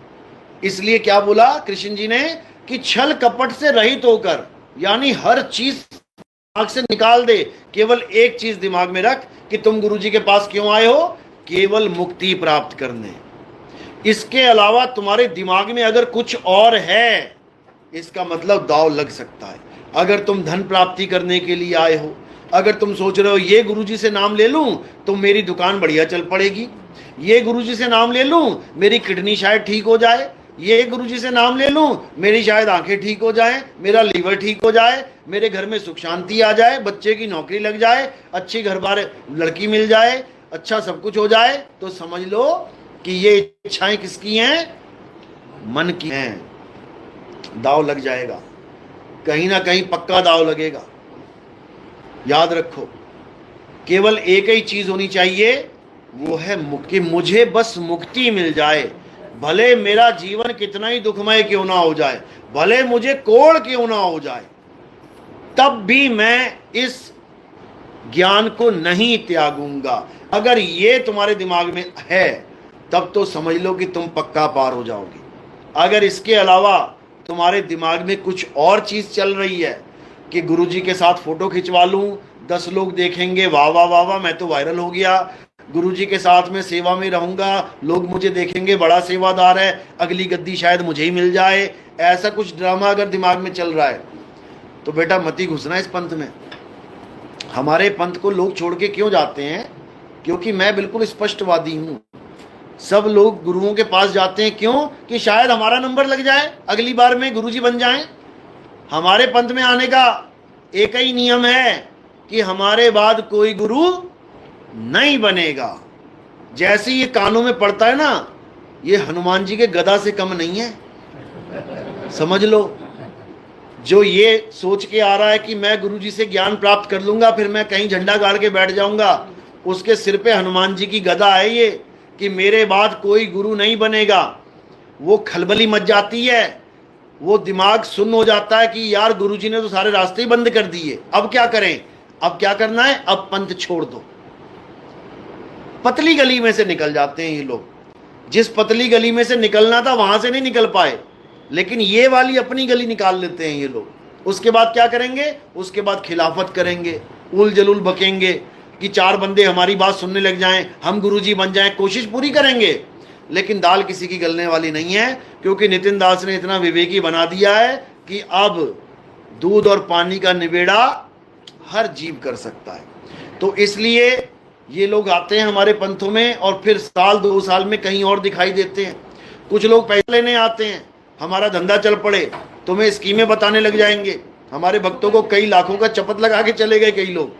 इसलिए क्या बोला कृष्ण जी ने कि छल कपट से रहित होकर, यानी हर चीज दिमाग से निकाल दे। केवल एक चीज दिमाग में रख कि तुम गुरु जी के पास क्यों आए हो? केवल मुक्ति प्राप्त करने। इसके अलावा तुम्हारे दिमाग में अगर कुछ और है, इसका मतलब दांव लग सकता है। अगर तुम धन प्राप्ति करने के लिए आए हो, अगर तुम सोच रहे हो ये गुरुजी से नाम ले लूं तो मेरी दुकान बढ़िया चल पड़ेगी, ये गुरुजी से नाम ले लूं मेरी किडनी शायद ठीक हो जाए, ये गुरुजी से नाम ले लूं मेरी शायद आंखें ठीक हो जाए, मेरा लीवर ठीक हो जाए, मेरे घर में सुख शांति आ जाए, बच्चे की नौकरी लग जाए, अच्छी घर बार लड़की मिल जाए, अच्छा सब कुछ हो जाए, तो समझ लो कि ये इच्छाएं किसकी हैं? मन की हैं। दाव लग जाएगा, कहीं ना कहीं पक्का दाव लगेगा। याद रखो, केवल एक ही चीज होनी चाहिए, वो है मुक्ति। मुझे बस मुक्ति मिल जाए, भले मेरा जीवन कितना ही दुखमय क्यों ना हो जाए, भले मुझे कोढ़ क्यों ना हो जाए, तब भी मैं इस ज्ञान को नहीं त्यागूंगा। अगर ये तुम्हारे दिमाग में है तब तो समझ लो कि तुम पक्का पार हो जाओगे। अगर इसके अलावा तुम्हारे दिमाग में कुछ और चीज चल रही है कि गुरुजी के साथ फोटो खिंचवा लूं, 10 लोग देखेंगे, वाह वाह वाह वाह मैं तो वायरल हो गया, गुरुजी के साथ में सेवा में रहूंगा, लोग मुझे देखेंगे बड़ा सेवादार है, अगली गद्दी शायद मुझे ही मिल जाए, ऐसा कुछ ड्रामा अगर दिमाग में चल रहा है तो बेटा मत ही घुसना इस पंथ में। हमारे पंथ को लोग छोड़ के क्यों जाते हैं? क्योंकि मैं बिल्कुल स्पष्टवादी हूं। सब लोग गुरुओं के पास जाते हैं क्यों? कि शायद हमारा नंबर लग जाए, अगली बार में गुरुजी बन जाएं। हमारे पंथ में आने का एक ही नियम है कि हमारे बाद कोई गुरु नहीं बनेगा। जैसे ये कानों में पड़ता है ना, ये हनुमान जी के गदा से कम नहीं है, समझ लो। जो ये सोच के आ रहा है कि मैं गुरुजी से ज्ञान प्राप्त कर लूंगा, फिर मैं कहीं झंडा गाड़ के बैठ जाऊंगा, उसके सिर पे हनुमान जी की गदा है ये कि मेरे बाद कोई गुरु नहीं बनेगा। वो खलबली मच जाती है, वो दिमाग सुन्न हो जाता है कि यार गुरुजी ने तो सारे रास्ते ही बंद कर दिए, अब क्या करें? अब क्या करना है? अब पंथ छोड़ दो। पतली गली में से निकल जाते हैं ये लोग। जिस पतली गली में से निकलना था वहां से नहीं निकल पाए, लेकिन ये वाली अपनी गली निकाल लेते हैं ये लोग। उसके बाद क्या करेंगे? उसके बाद खिलाफत करेंगे, उल जलूल बकेंगे, कि 4 बंदे हमारी बात सुनने लग जाएं, हम गुरुजी बन जाएं, कोशिश पूरी करेंगे, लेकिन दाल किसी की गलने वाली नहीं है, क्योंकि नितिन दास ने इतना विवेकी बना दिया है कि अब दूध और पानी का निबेड़ा हर जीव कर सकता है। तो इसलिए ये लोग आते हैं हमारे पंथों में और फिर साल 2 साल में कहीं और दिखाई देते हैं। कुछ लोग पैसे लेने आते हैं, हमारा धंधा चल पड़े, तुम्हें स्कीमें बताने लग जाएंगे। हमारे भक्तों को कई लाखों का चपत लगा के चले गए कई लोग।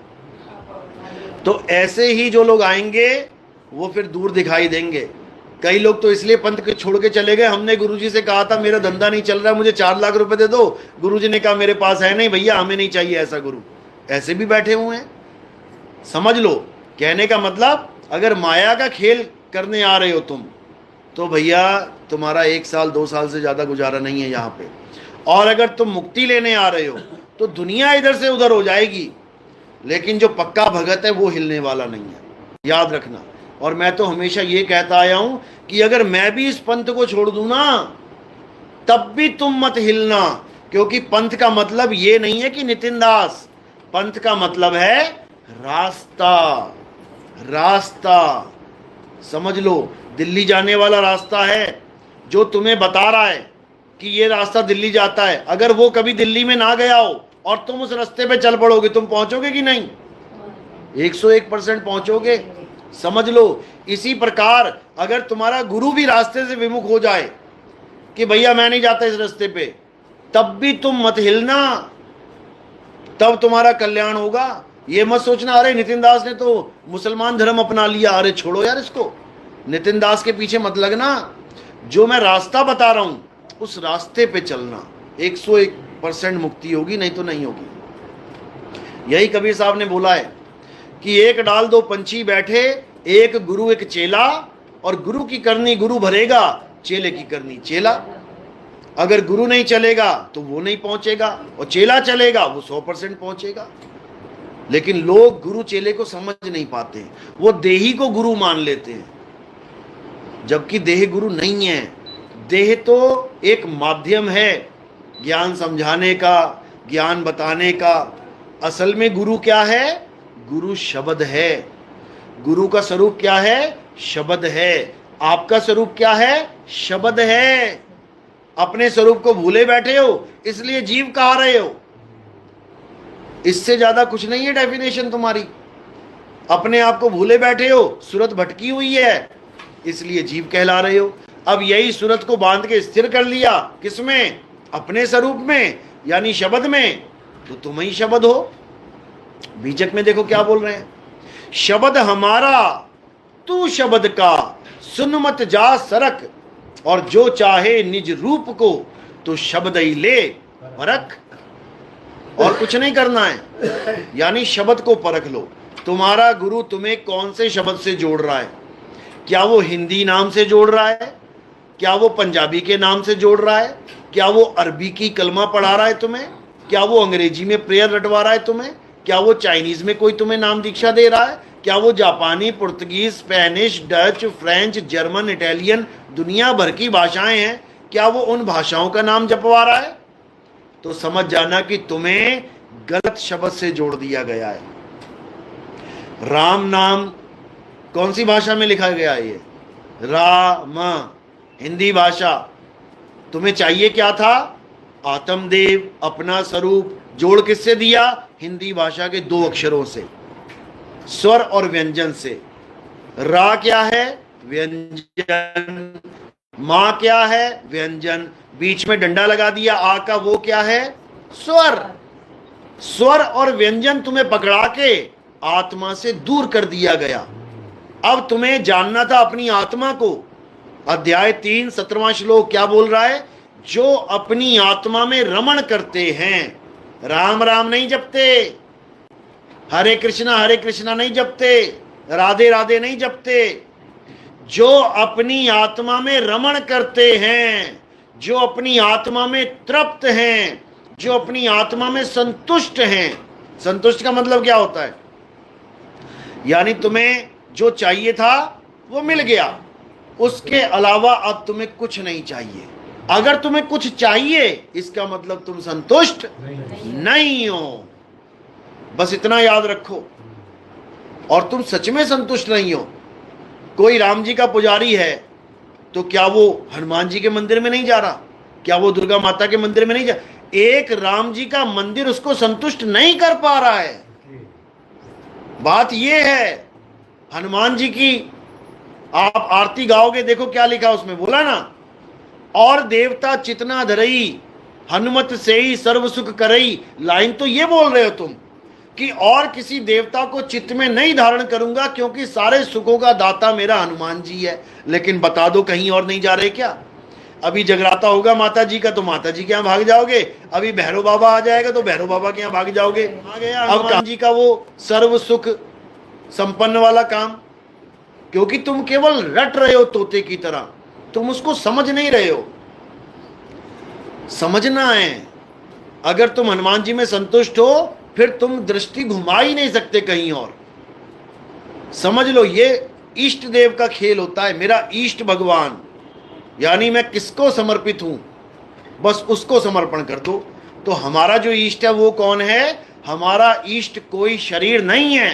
तो ऐसे ही जो लोग आएंगे वो फिर दूर दिखाई देंगे। कई लोग तो इसलिए पंथ के छोड़ के चले गए, हमने गुरुजी से कहा था मेरा धंधा नहीं चल रहा, मुझे 4 लाख रुपए दे दो, गुरुजी ने कहा मेरे पास है नहीं भैया, हमें नहीं चाहिए ऐसा गुरु। ऐसे भी बैठे हुए हैं, समझ लो। कहने का मतलब, अगर माया का खेल करने आ रहे हो तुम, तो भैया तुम्हारा 1 साल 2 साल से ज्यादा गुजारा नहीं है यहाँ पे। और अगर तुम मुक्ति लेने आ रहे हो तो दुनिया इधर से उधर हो जाएगी, लेकिन जो पक्का भगत है वो हिलने वाला नहीं है, याद रखना। और मैं तो हमेशा ये कहता आया हूं कि अगर मैं भी इस पंथ को छोड़ दूं ना, तब भी तुम मत हिलना, क्योंकि पंथ का मतलब ये नहीं है कि नितिन दास, पंथ का मतलब है रास्ता। रास्ता समझ लो, दिल्ली जाने वाला रास्ता है जो तुम्हें बता रहा है कि ये रास्ता दिल्ली जाता है। अगर वो कभी दिल्ली में ना गया हो और तुम उस रास्ते पे चल पड़ोगे, तुम पहुंचोगे कि नहीं? 101% पहुंचोगे, समझ लो। इसी प्रकार अगर तुम्हारा गुरु भी रास्ते से विमुख हो जाए कि भैया मैं नहीं जाता इस रास्ते पे, तब भी तुम मत हिलना, तब तुम्हारा कल्याण होगा। ये मत सोचना अरे नितिन दास ने तो मुसलमान धर्म अपना लिया, अरे छोड़ो यार इसको, नितिन दास के पीछे मत लगना। जो मैं रास्ता बता रहा हूं उस रास्ते पे चलना, 101% मुक्ति होगी, नहीं तो नहीं होगी। यही कबीर साहब ने बोला है कि एक डाल 2 पंछी बैठे, एक गुरु एक चेला, और गुरु की करनी गुरु भरेगा, चेले की करनी चेला। अगर गुरु नहीं चलेगा तो वो नहीं पहुंचेगा, और चेला चलेगा वो 100% पहुंचेगा। लेकिन लोग गुरु चेले को समझ नहीं पाते, वो देही को गुरु मान लेते हैं, जबकि देह गुरु नहीं है। देह तो एक माध्यम है ज्ञान समझाने का, ज्ञान बताने का। असल में गुरु क्या है? गुरु शब्द है। गुरु का स्वरूप क्या है? शब्द है। आपका स्वरूप क्या है? शब्द है। अपने स्वरूप को भूले बैठे हो, इसलिए जीव कहा रहे हो। इससे ज्यादा कुछ नहीं है डेफिनेशन तुम्हारी। अपने आप को भूले बैठे हो, सूरत भटकी हुई है, इसलिए जीव कहला रहे हो। अब यही सूरत को बांध के स्थिर कर लिया, किसमें? अपने स्वरूप में, यानी शब्द में, तो तुम ही शब्द हो। बीजक में देखो क्या बोल रहे हैं, शब्द हमारा तू शब्द का, सुन मत जा सरक, और जो चाहे निज रूप को तो शब्द ही ले परख। और कुछ नहीं करना है, यानी शब्द को परख लो। तुम्हारा गुरु तुम्हें कौन से शब्द से जोड़ रहा है? क्या वो हिंदी नाम से जोड़ रहा है? क्या वो पंजाबी के नाम से जोड़ रहा है? क्या वो अरबी की कलमा पढ़ा रहा है तुम्हें? क्या वो अंग्रेजी में प्रेयर रटवा रहा है तुम्हें? क्या वो चाइनीज में कोई तुम्हें नाम दीक्षा दे रहा है? क्या वो जापानी, Portuguese, Spanish, Dutch, French, German, Italian, दुनिया भर की भाषाएं हैं, क्या वो उन भाषाओं का नाम जपवा रहा है? तो समझ जाना कि तुम्हें गलत शब्द से जोड़ दिया गया है। राम नाम कौन सी भाषा में लिखा गया है? ये राम, हिंदी भाषा। तुम्हें चाहिए क्या था? आत्मदेव, अपना स्वरूप। जोड़ किससे दिया? हिंदी भाषा के 2 अक्षरों से, स्वर और व्यंजन से। रा क्या है? व्यंजन। मां क्या है? व्यंजन। बीच में डंडा लगा दिया आ का, वो क्या है? स्वर। स्वर और व्यंजन तुम्हें पकड़ा के आत्मा से दूर कर दिया गया। अब तुम्हें जानना था अपनी आत्मा को। अध्याय 3 17वां श्लोक क्या बोल रहा है? जो अपनी आत्मा में रमण करते हैं, राम राम नहीं जपते, हरे कृष्णा नहीं जपते, राधे राधे नहीं जपते, जो अपनी आत्मा में रमण करते हैं, जो अपनी आत्मा में तृप्त हैं, जो अपनी आत्मा में संतुष्ट हैं। संतुष्ट का मतलब क्या होता है? यानी तुम्हें जो चाहिए था वो मिल गया, उसके अलावा अब तुम्हें कुछ नहीं चाहिए। अगर तुम्हें कुछ चाहिए इसका मतलब तुम संतुष्ट नहीं हो। बस इतना याद रखो। और तुम सच में संतुष्ट नहीं हो। कोई राम जी का पुजारी है तो क्या वो हनुमान जी के मंदिर में नहीं जा रहा? क्या वो दुर्गा माता के मंदिर में नहीं जा? एक राम जी का मंदिर उसको संतुष्ट नहीं कर पा रहा है। बात ये है, हनुमान जी की आप आरती गाओगे, देखो क्या लिखा उसमें, बोला ना, और देवता चितना धरई हनुमत से ही सर्व सुख करई। लाइन तो ये बोल रहे हो तुम कि और किसी देवता को चित्त में नहीं धारण करूंगा क्योंकि सारे सुखों का दाता मेरा हनुमान जी है। लेकिन बता दो कहीं और नहीं जा रहे क्या? अभी जगराता होगा माता जी का तो माता जी के यहाँ भाग जाओगे, अभी भैरव बाबा आ जाएगा तो भैरव बाबा के यहाँ भाग जाओगे। आ गया हनुमान जी का वो सर्व सुख संपन्न वाला काम। क्योंकि तुम केवल रट रहे हो तोते की तरह, तुम उसको समझ नहीं रहे हो। समझना है, अगर तुम हनुमान जी में संतुष्ट हो फिर तुम दृष्टि घुमा ही नहीं सकते कहीं और। समझ लो ये इष्ट देव का खेल होता है। मेरा इष्ट भगवान, यानी मैं किसको समर्पित हूं, बस उसको समर्पण कर दो। तो हमारा जो इष्ट है वो कौन है? हमारा इष्ट कोई शरीर नहीं है।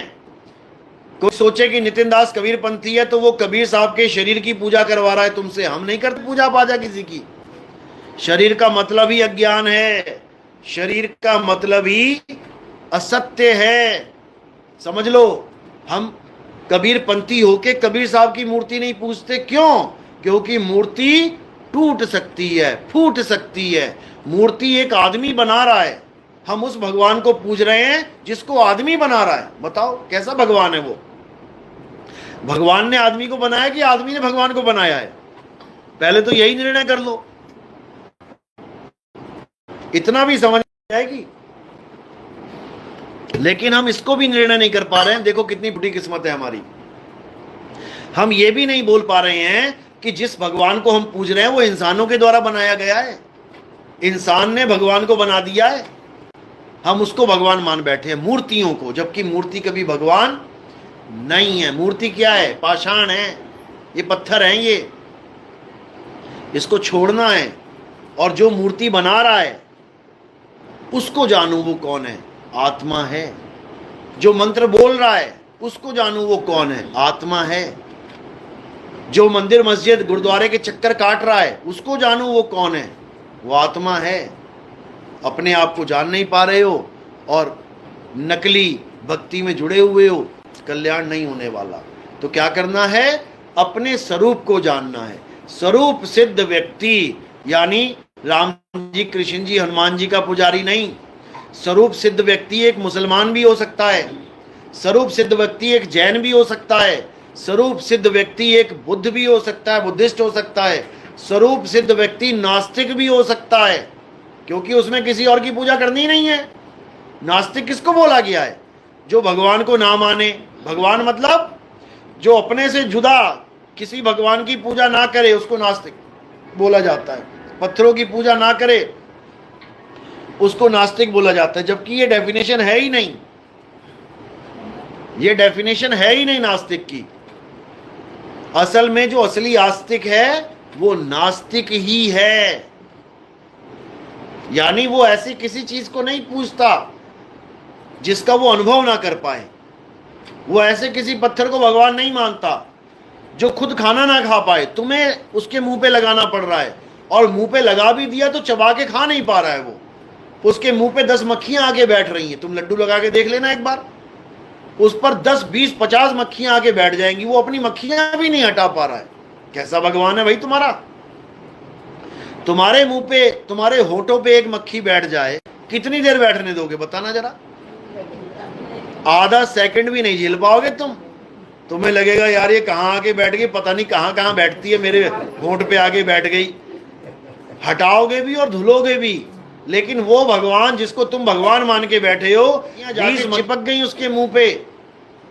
कोई सोचे कि नितिन दास कबीर पंथी है तो वो कबीर साहब के शरीर की पूजा करवा रहा है तुमसे। हम नहीं करते पूजा पाजा किसी की। शरीर का मतलब ही अज्ञान है, शरीर का मतलब ही असत्य है, समझ लो। हम कबीर पंथी होके कबीर साहब की मूर्ति नहीं पूजते। क्यों? क्योंकि मूर्ति टूट सकती है, फूट सकती है। मूर्ति एक आदमी बना रहा है, हम उस भगवान को पूज रहे हैं जिसको आदमी बना रहा है। बताओ कैसा भगवान है वो? भगवान ने आदमी को बनाया कि आदमी ने भगवान को बनाया है? पहले तो यही निर्णय कर लो। इतना भी समझ आएगी। लेकिन हम इसको भी निर्णय नहीं कर पा रहे हैं। देखो कितनी बुरी किस्मत है हमारी। हम ये भी नहीं बोल पा रहे हैं कि जिस भगवान को हम पूज रहे हैं वो इंसानों के द्वारा बनाया गया है। इंसान ने भगवान को बना दिया है, हम उसको भगवान मान बैठे हैं, मूर्तियों को। जबकि मूर्ति कभी भगवान नहीं है। मूर्ति क्या है? पाषाण है, ये पत्थर हैं, ये इसको छोड़ना है। और जो मूर्ति बना रहा है उसको जानू वो कौन है? आत्मा है। जो मंत्र बोल रहा है उसको जानू वो कौन है? आत्मा है। जो मंदिर मस्जिद गुरुद्वारे के चक्कर काट रहा है उसको जानू वो कौन है? वो आत्मा है। अपने आप को जान नहीं पा रहे हो और नकली भक्ति में जुड़े हुए हो, कल्याण नहीं होने वाला। तो क्या करना है? अपने स्वरूप को जानना है। स्वरूप सिद्ध व्यक्ति, यानी राम जी, कृष्ण जी, हनुमान जी का पुजारी नहीं। स्वरूप सिद्ध व्यक्ति एक मुसलमान भी हो सकता है, स्वरूप सिद्ध व्यक्ति एक जैन भी हो सकता है, स्वरूप सिद्ध व्यक्ति एक बुद्ध भी हो सकता है, बुद्धिस्ट हो सकता है, स्वरूप सिद्ध व्यक्ति नास्तिक भी हो सकता है, क्योंकि उसमें किसी और की पूजा करनी नहीं है। नास्तिक किसको बोला गया है? जो भगवान को ना माने। भगवान मतलब जो अपने से जुदा किसी भगवान की पूजा ना करे उसको नास्तिक बोला जाता है। पत्थरों की पूजा ना करे उसको नास्तिक बोला जाता है। जबकि ये डेफिनेशन है ही नहीं, ये डेफिनेशन है ही नहीं नास्तिक की। असल में जो असली आस्तिक है वो नास्तिक ही है। यानी वो ऐसी किसी चीज को नहीं पूछता जिसका वो अनुभव ना कर पाए। वो ऐसे किसी पत्थर को भगवान नहीं मानता जो खुद खाना ना खा पाए। तुम्हें उसके मुंह पे लगाना पड़ रहा है, और मुंह पे लगा भी दिया तो चबा के खा नहीं पा रहा है वो। उसके मुंह पे 10 मक्खियां आके बैठ रही हैं। तुम लड्डू लगा के देख लेना एक बार, उस पर 10, 20, 50 मक्खियां आके बैठ जाएंगी, वो अपनी मक्खियां भी नहीं हटा पा रहा है। कैसा भगवान है भाई तुम्हारा? तुम्हारे मुंह पे, तुम्हारे होठों पे एक मक्खी बैठ जाए, कितनी देर बैठने दोगे बताना जरा? आधा सेकंड भी नहीं झेल पाओगे तुम। तुम्हें लगेगा यार ये कहाँ आके बैठ गई, पता नहीं कहाँ कहाँ बैठती है, मेरे होंठ पे आके बैठ गई। हटाओगे भी और धुलोगे भी। लेकिन वो भगवान जिसको तुम भगवान मान के बैठे हो, जाके चिपक गई उसके मुंह पे,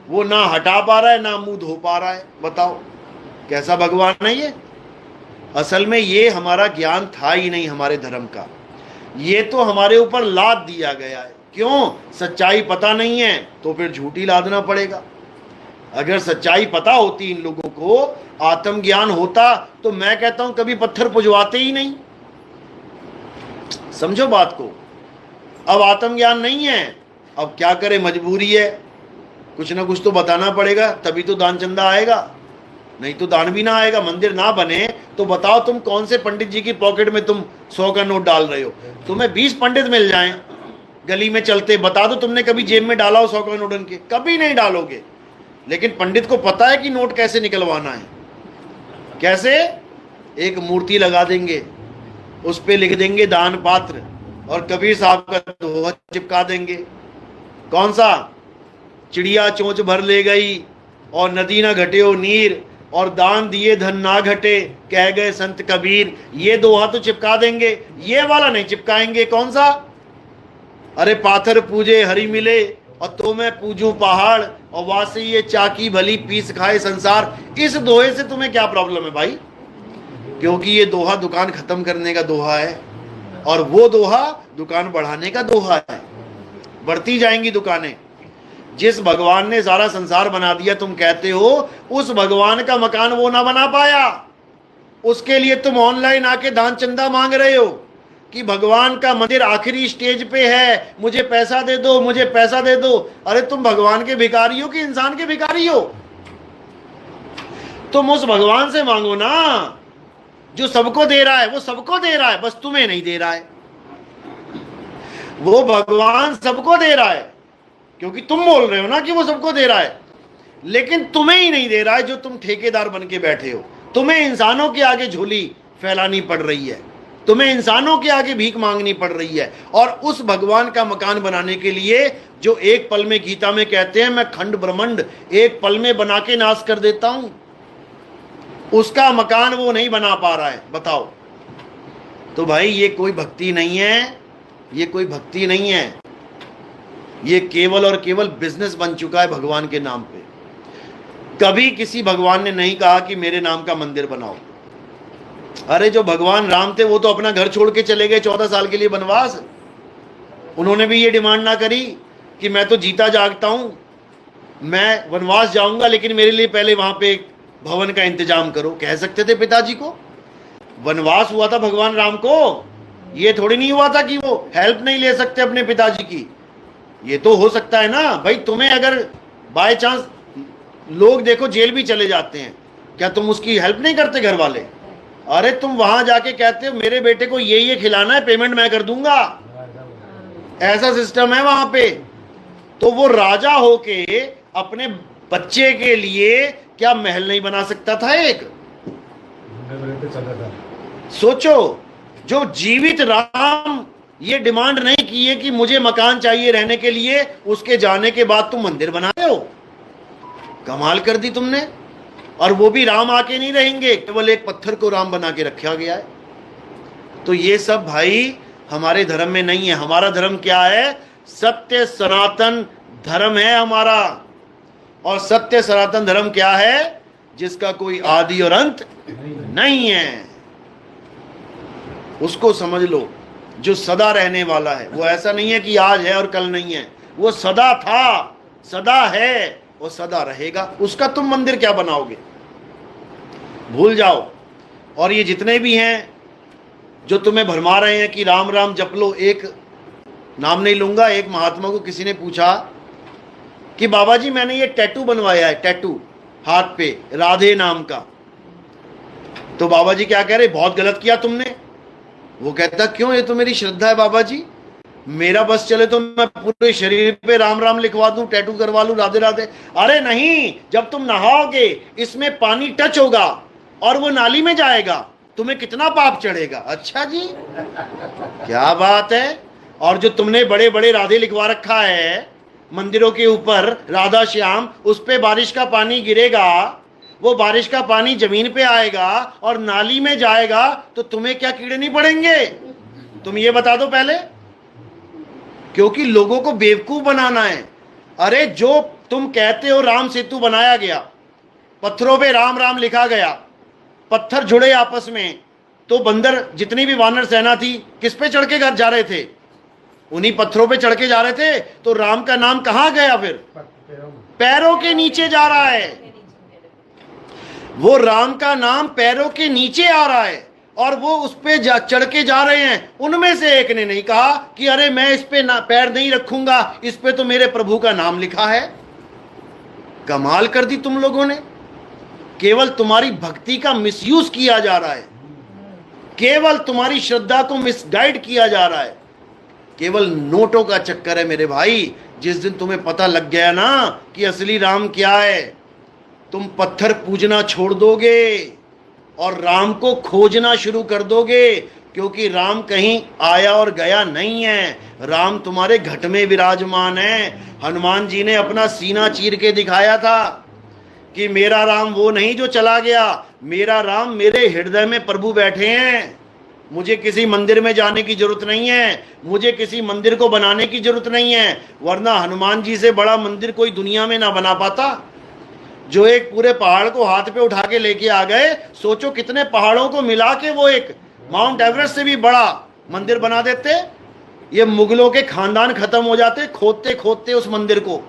वो ना हटा पा रहा है ना मुंह धो पा रहा है। बताओ कैसा भगवान है ये? असल में ये हमारा ज्ञान था ही नहीं हमारे धर्म का। ये तो हमारे ऊपर लाद दिया गया है। क्यों? सच्चाई पता नहीं है तो फिर झूठी लादना पड़ेगा। अगर सच्चाई पता होती इन लोगों को, आत्मज्ञान होता, तो मैं कहता हूं कभी पत्थर पुजवाते ही नहीं। समझो बात को। अब आत्मज्ञान नहीं है, अब क्या करें, मजबूरी है। कुछ ना कुछ तो बताना पड़ेगा, तभी तो दान चंदा आएगा, नहीं तो दान भी ना आएगा। मंदिर ना बने तो बताओ तुम कौन से पंडित जी की पॉकेट में तुम 100 का नोट डाल रहे हो। तुम्हें 20 पंडित मिल जाएं गली में चलते, बता दो तुमने कभी जेब में डाला हो 100 का नोट उनके? कभी नहीं डालोगे। लेकिन पंडित को पता है कि नोट कैसे निकलवाना है। कैसे? एक मूर्ति लगा देंगे, उस पे लिख देंगे दान पात्र, और कबीर साहब का दोहा चिपका देंगे। कौन सा? चिड़िया चोंच भर ले गई और नदी ना घटे नीर, और दान दिए धन ना घटे, कह गए संत कबीर। ये दोहा तो चिपका देंगे, ये वाला नहीं चिपकाएंगे। कौन सा? अरे पाथर पूजे हरि मिले, और तो मैं पूजूं पहाड़, और वासे ये चाकी भली पीस खाए संसार। इस दोहे से तुम्हें क्या प्रॉब्लम है भाई? क्योंकि ये दोहा दुकान खत्म करने का दोहा है, और वो दोहा दुकान बढ़ाने का दोहा है। बढ़ती जाएंगी दुकानें। जिस भगवान ने सारा संसार बना दिया, तुम कहते हो उस भगवान का मकान वो ना बना पाया, उसके लिए तुम ऑनलाइन आके दान चंदा मांग रहे हो कि भगवान का मंदिर आखिरी स्टेज पे है, मुझे पैसा दे दो, मुझे पैसा दे दो। अरे तुम भगवान के भिखारी हो कि इंसान के भिखारी हो? तुम उस भगवान से मांगो ना जो सबको दे रहा है। वो सबको दे रहा है, बस तुम्हें नहीं दे रहा है। वो भगवान सबको दे रहा है, क्योंकि तुम बोल रहे हो ना कि वो सबको दे रहा है, लेकिन तुम्हें ही नहीं दे रहा है, जो तुम ठेकेदार बन के बैठे हो। तुम्हें इंसानों के आगे झोली फैलानी पड़ रही है, तुम्हें इंसानों के आगे भीख मांगनी पड़ रही है। और उस भगवान का मकान बनाने के लिए, जो एक पल में गीता में कहते हैं मैं खंड ब्रह्मांड एक पल में बना के नाश कर देता हूं, उसका मकान वो नहीं बना पा रहा है। बताओ। तो भाई ये कोई भक्ति नहीं है, ये कोई भक्ति नहीं है, ये केवल और केवल बिजनेस बन चुका है भगवान के नाम पे। कभी किसी भगवान ने नहीं कहा कि मेरे नाम का मंदिर बनाओ। अरे जो भगवान राम थे वो तो अपना घर छोड़ के चले गए 14 साल के लिए वनवास। उन्होंने भी ये डिमांड ना करी कि मैं तो जीता जागता हूं, मैं वनवास जाऊंगा, लेकिन मेरे लिए पहले वहां पे एक भवन का इंतजाम करो। कह सकते थे पिताजी को। वनवास हुआ था भगवान राम को, ये थोड़ी नहीं हुआ था कि वो हेल्प नहीं ले सकते अपने पिताजी की। ये तो हो सकता है ना भाई। तुम्हें अगर बाय चांस लोग देखो जेल भी चले जाते हैं, क्या तुम उसकी हेल्प नहीं करते घर वाले? अरे तुम वहां जाके कहते हो मेरे बेटे को ये खिलाना है, पेमेंट मैं कर दूंगा। ऐसा सिस्टम है वहां पे। तो वो राजा होके अपने बच्चे के लिए क्या महल नहीं बना सकता था? एक सोचो, जो जीवित राम ये डिमांड नहीं की है कि मुझे मकान चाहिए रहने के लिए, उसके जाने के बाद तुम मंदिर बना रहे हो। कमाल कर दी तुमने। और वो भी राम आके नहीं रहेंगे, केवल एक पत्थर को राम बना के रखा गया है। तो ये सब भाई हमारे धर्म में नहीं है। हमारा धर्म क्या है? सत्य सनातन धर्म है हमारा। और सत्य सनातन धर्म क्या है? जिसका कोई आदि और अंत नहीं है। उसको समझ लो, जो सदा रहने वाला है। वो ऐसा नहीं है कि आज है और कल नहीं है, वो सदा था, सदा है और सदा रहेगा। उसका तुम मंदिर क्या बनाओगे? भूल जाओ। और ये जितने भी हैं जो तुम्हें भरमा रहे हैं कि राम राम जप लो, एक नाम नहीं लूंगा, एक महात्मा को किसी ने पूछा कि बाबा जी मैंने ये टैटू बनवाया है, टैटू हाथ पे राधे नाम का। तो बाबा जी क्या कह रहे? बहुत गलत किया तुमने। वो कहता क्यों? ये तो मेरी श्रद्धा है बाबा जी, मेरा बस चले तो मैं पूरे शरीर पे राम राम लिखवा दूं, टैटू करवा लूं, राधे राधे। अरे नहीं, जब तुम नहाओगे इसमें पानी टच होगा और वो नाली में जाएगा, तुम्हें कितना पाप चढ़ेगा। अच्छा जी, क्या बात है। और जो तुमने बड़े बड़े राधे लिखवा रखा है मंदिरों के ऊपर, राधा श्याम, उस पे बारिश का पानी गिरेगा, वो बारिश का पानी जमीन पे आएगा और नाली में जाएगा, तो तुम्हें क्या कीड़े नहीं पड़ेंगे? तुम ये बता दो पहले। क्योंकि लोगों को बेवकूफ बनाना है। अरे जो तुम कहते हो राम सेतु बनाया गया, पत्थरों पे राम राम लिखा गया, पत्थर जुड़े आपस में, तो बंदर जितनी भी वानर सेना थी किस पे चढ़ के घर जा रहे थे? उन्हीं पत्थरों पे चढ़ के जा रहे थे। तो राम का नाम कहां गया फिर? पैरों के नीचे जा रहा है। वो राम का नाम पैरों के नीचे आ रहा है और वो उस पे चढ़ के जा रहे हैं। उनमें से एक ने नहीं कहा कि अरे मैं इस पे पैर नहीं रखूंगा, इस पे तो मेरे प्रभु का नाम लिखा है। कमाल कर दी तुम लोगों ने। केवल तुम्हारी भक्ति का मिसयूज किया जा रहा है, केवल तुम्हारी श्रद्धा को मिसगाइड किया जा रहा है, केवल नोटों का चक्कर है मेरे भाई। जिस दिन तुम्हें पता लग गया ना कि असली राम क्या है, तुम पत्थर पूजना छोड़ दोगे और राम को खोजना शुरू कर दोगे, क्योंकि राम कहीं आया और गया नहीं है, राम तुम्हारे घट में विराजमान है। हनुमान जी ने अपना सीना चीर के दिखाया था कि मेरा राम वो नहीं जो चला गया, मेरा राम मेरे हृदय में प्रभु बैठे हैं। मुझे किसी मंदिर में जाने की जरूरत नहीं है, मुझे किसी मंदिर को बनाने की जरूरत नहीं है, वरना हनुमान जी से बड़ा मंदिर कोई दुनिया में ना बना पाता। जो एक पूरे पहाड़ को हाथ पे उठा के लेके आ गए, सोचो कितने पहाड़ों को मिला के वो एक माउंट एवरेस्ट से भी बड़ा मंदिर बना देते। ये मुगलों के खानदान खत्म हो जाते खोदते खोदते उस मंदिर को,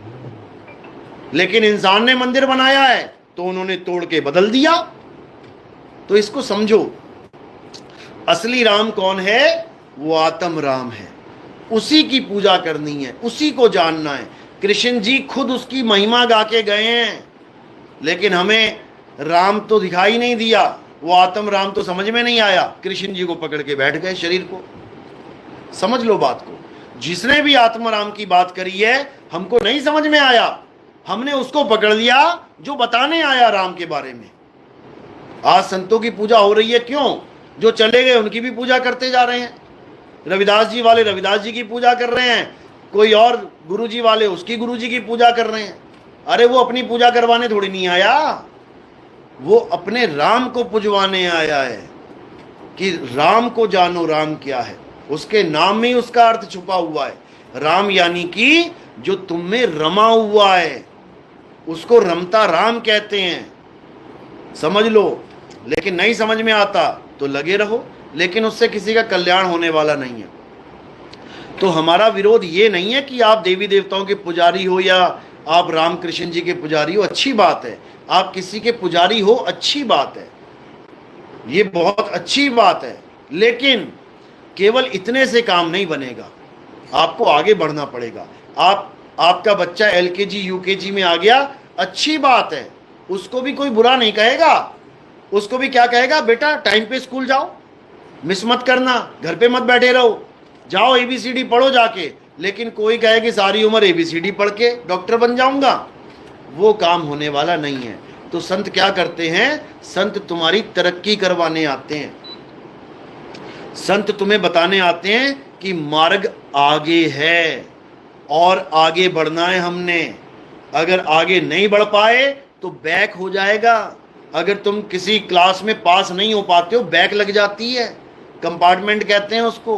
लेकिन इंसान ने मंदिर बनाया है तो उन्होंने तोड़ के बदल दिया। तो इसको समझो, असली राम कौन है? वो आत्म राम है, उसी की पूजा करनी है, उसी को जानना है। कृष्ण जी खुद उसकी महिमा गा के गए हैं, लेकिन हमें राम तो दिखाई नहीं दिया, वो आत्म राम तो समझ में नहीं आया। कृष्ण जी को पकड़ के बैठ गए शरीर को। समझ लो बात को। जिसने भी आत्म राम की बात करी है, हमको नहीं समझ में आया, हमने उसको पकड़ लिया जो बताने आया राम के बारे में। आज संतों की पूजा हो रही है, क्यों? जो चले गए उनकी भी पूजा करते जा रहे हैं। रविदास जी वाले रविदास जी की पूजा कर रहे हैं, कोई और गुरु जी वाले उसकी गुरु जी की पूजा कर रहे हैं। अरे वो अपनी पूजा करवाने थोड़ी नहीं आया, वो अपने राम को पुजवाने आया है कि राम को जानो, राम क्या है। उसके नाम में ही उसका अर्थ छुपा हुआ है। राम यानी कि जो तुम में रमा हुआ है, उसको रमता राम कहते हैं। समझ लो। लेकिन नहीं समझ में आता तो लगे रहो, लेकिन उससे किसी का कल्याण होने वाला नहीं है। तो हमारा विरोध ये नहीं है कि आप देवी देवताओं के पुजारी हो या आप रामकृष्ण जी के पुजारी हो, अच्छी बात है। आप किसी के पुजारी हो, अच्छी बात है, ये बहुत अच्छी बात है। लेकिन केवल इतने से काम नहीं बनेगा, आपको आगे बढ़ना पड़ेगा। आपका बच्चा LKG UKG में आ गया, अच्छी बात है, उसको भी कोई बुरा नहीं कहेगा। उसको भी क्या कहेगा, बेटा टाइम पे स्कूल जाओ, मिस मत करना, घर पे मत बैठे रहो, जाओ ABCD पढ़ो जाके। लेकिन कोई कहे कि सारी उम्र ABCD पढ़ के डॉक्टर बन जाऊंगा, वो काम होने वाला नहीं है। तो संत क्या करते हैं? संत तुम्हारी तरक्की करवाने आते हैं, संत तुम्हें बताने आते हैं कि मार्ग आगे है और आगे बढ़ना है हमने। अगर आगे नहीं बढ़ पाए तो बैक हो जाएगा। अगर तुम किसी क्लास में पास नहीं हो पाते हो, बैक लग जाती है, कंपार्टमेंट कहते हैं उसको।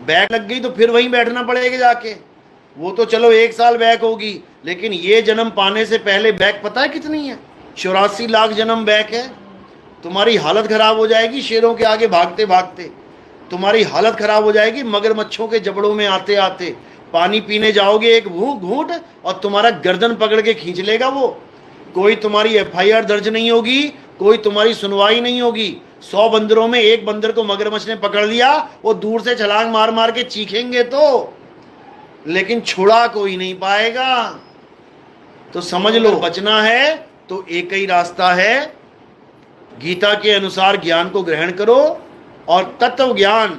बैक लग गई तो फिर वहीं बैठना पड़ेगा जाके। वो तो चलो 1 साल बैक होगी, लेकिन ये जन्म पाने से पहले बैक पता है कितनी है? 84 लाख जन्म बैक है। तुम्हारी हालत खराब हो जाएगी शेरों के आगे भागते भागते, तुम्हारी हालत खराब हो जाएगी मगरमच्छों के जबड़ों में आते आते। पानी पीने जाओगे एक घूंट और तुम्हारा गर्दन पकड़ के खींच लेगा वो। कोई तुम्हारी FIR दर्ज नहीं होगी, कोई तुम्हारी सुनवाई नहीं होगी। 100 बंदरों में एक बंदर को मगरमच्छ ने पकड़ लिया, वो दूर से छलांग मार मार के चीखेंगे तो, लेकिन छुड़ा कोई नहीं पाएगा। तो समझ लो, बचना है तो एक ही रास्ता है, गीता के अनुसार ज्ञान को ग्रहण करो और तत्व ज्ञान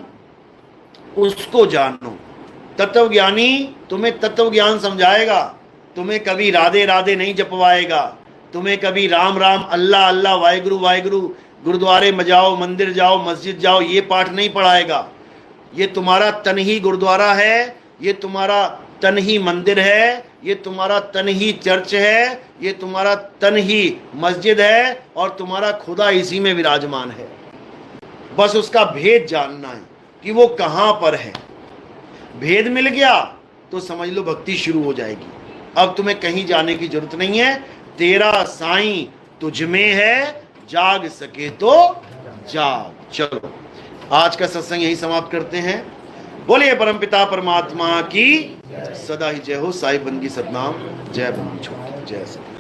उसको जानो। तत्व ज्ञानी तुम्हें तत्व ज्ञान समझाएगा, तुम्हें कभी राधे राधे नहीं जपवाएगा, तुम्हें कभी राम राम अल्लाह अल्लाह वाहिगुरु वाहिगुरु गुरुद्वारे में जाओ, मंदिर जाओ, मस्जिद जाओ, ये पाठ नहीं पढ़ाएगा। ये तुम्हारा तन ही गुरुद्वारा है, ये तुम्हारा तन ही मंदिर है, ये तुम्हारा तन ही चर्च है, ये तुम्हारा तन ही मस्जिद है और तुम्हारा खुदा इसी में विराजमान है। बस उसका भेद जानना है कि वो कहाँ पर है। भेद मिल गया तो समझ लो भक्ति शुरू हो जाएगी। अब तुम्हें कहीं जाने की जरूरत नहीं है, तेरा साईं तुझ में है, जाग सके तो जाग। चलो आज का सत्संग यही समाप्त करते हैं। बोलिए परमपिता परमात्मा की सदा ही जय हो। साईं बंदगी सतनाम। जय बंदी छोटी, जय सत।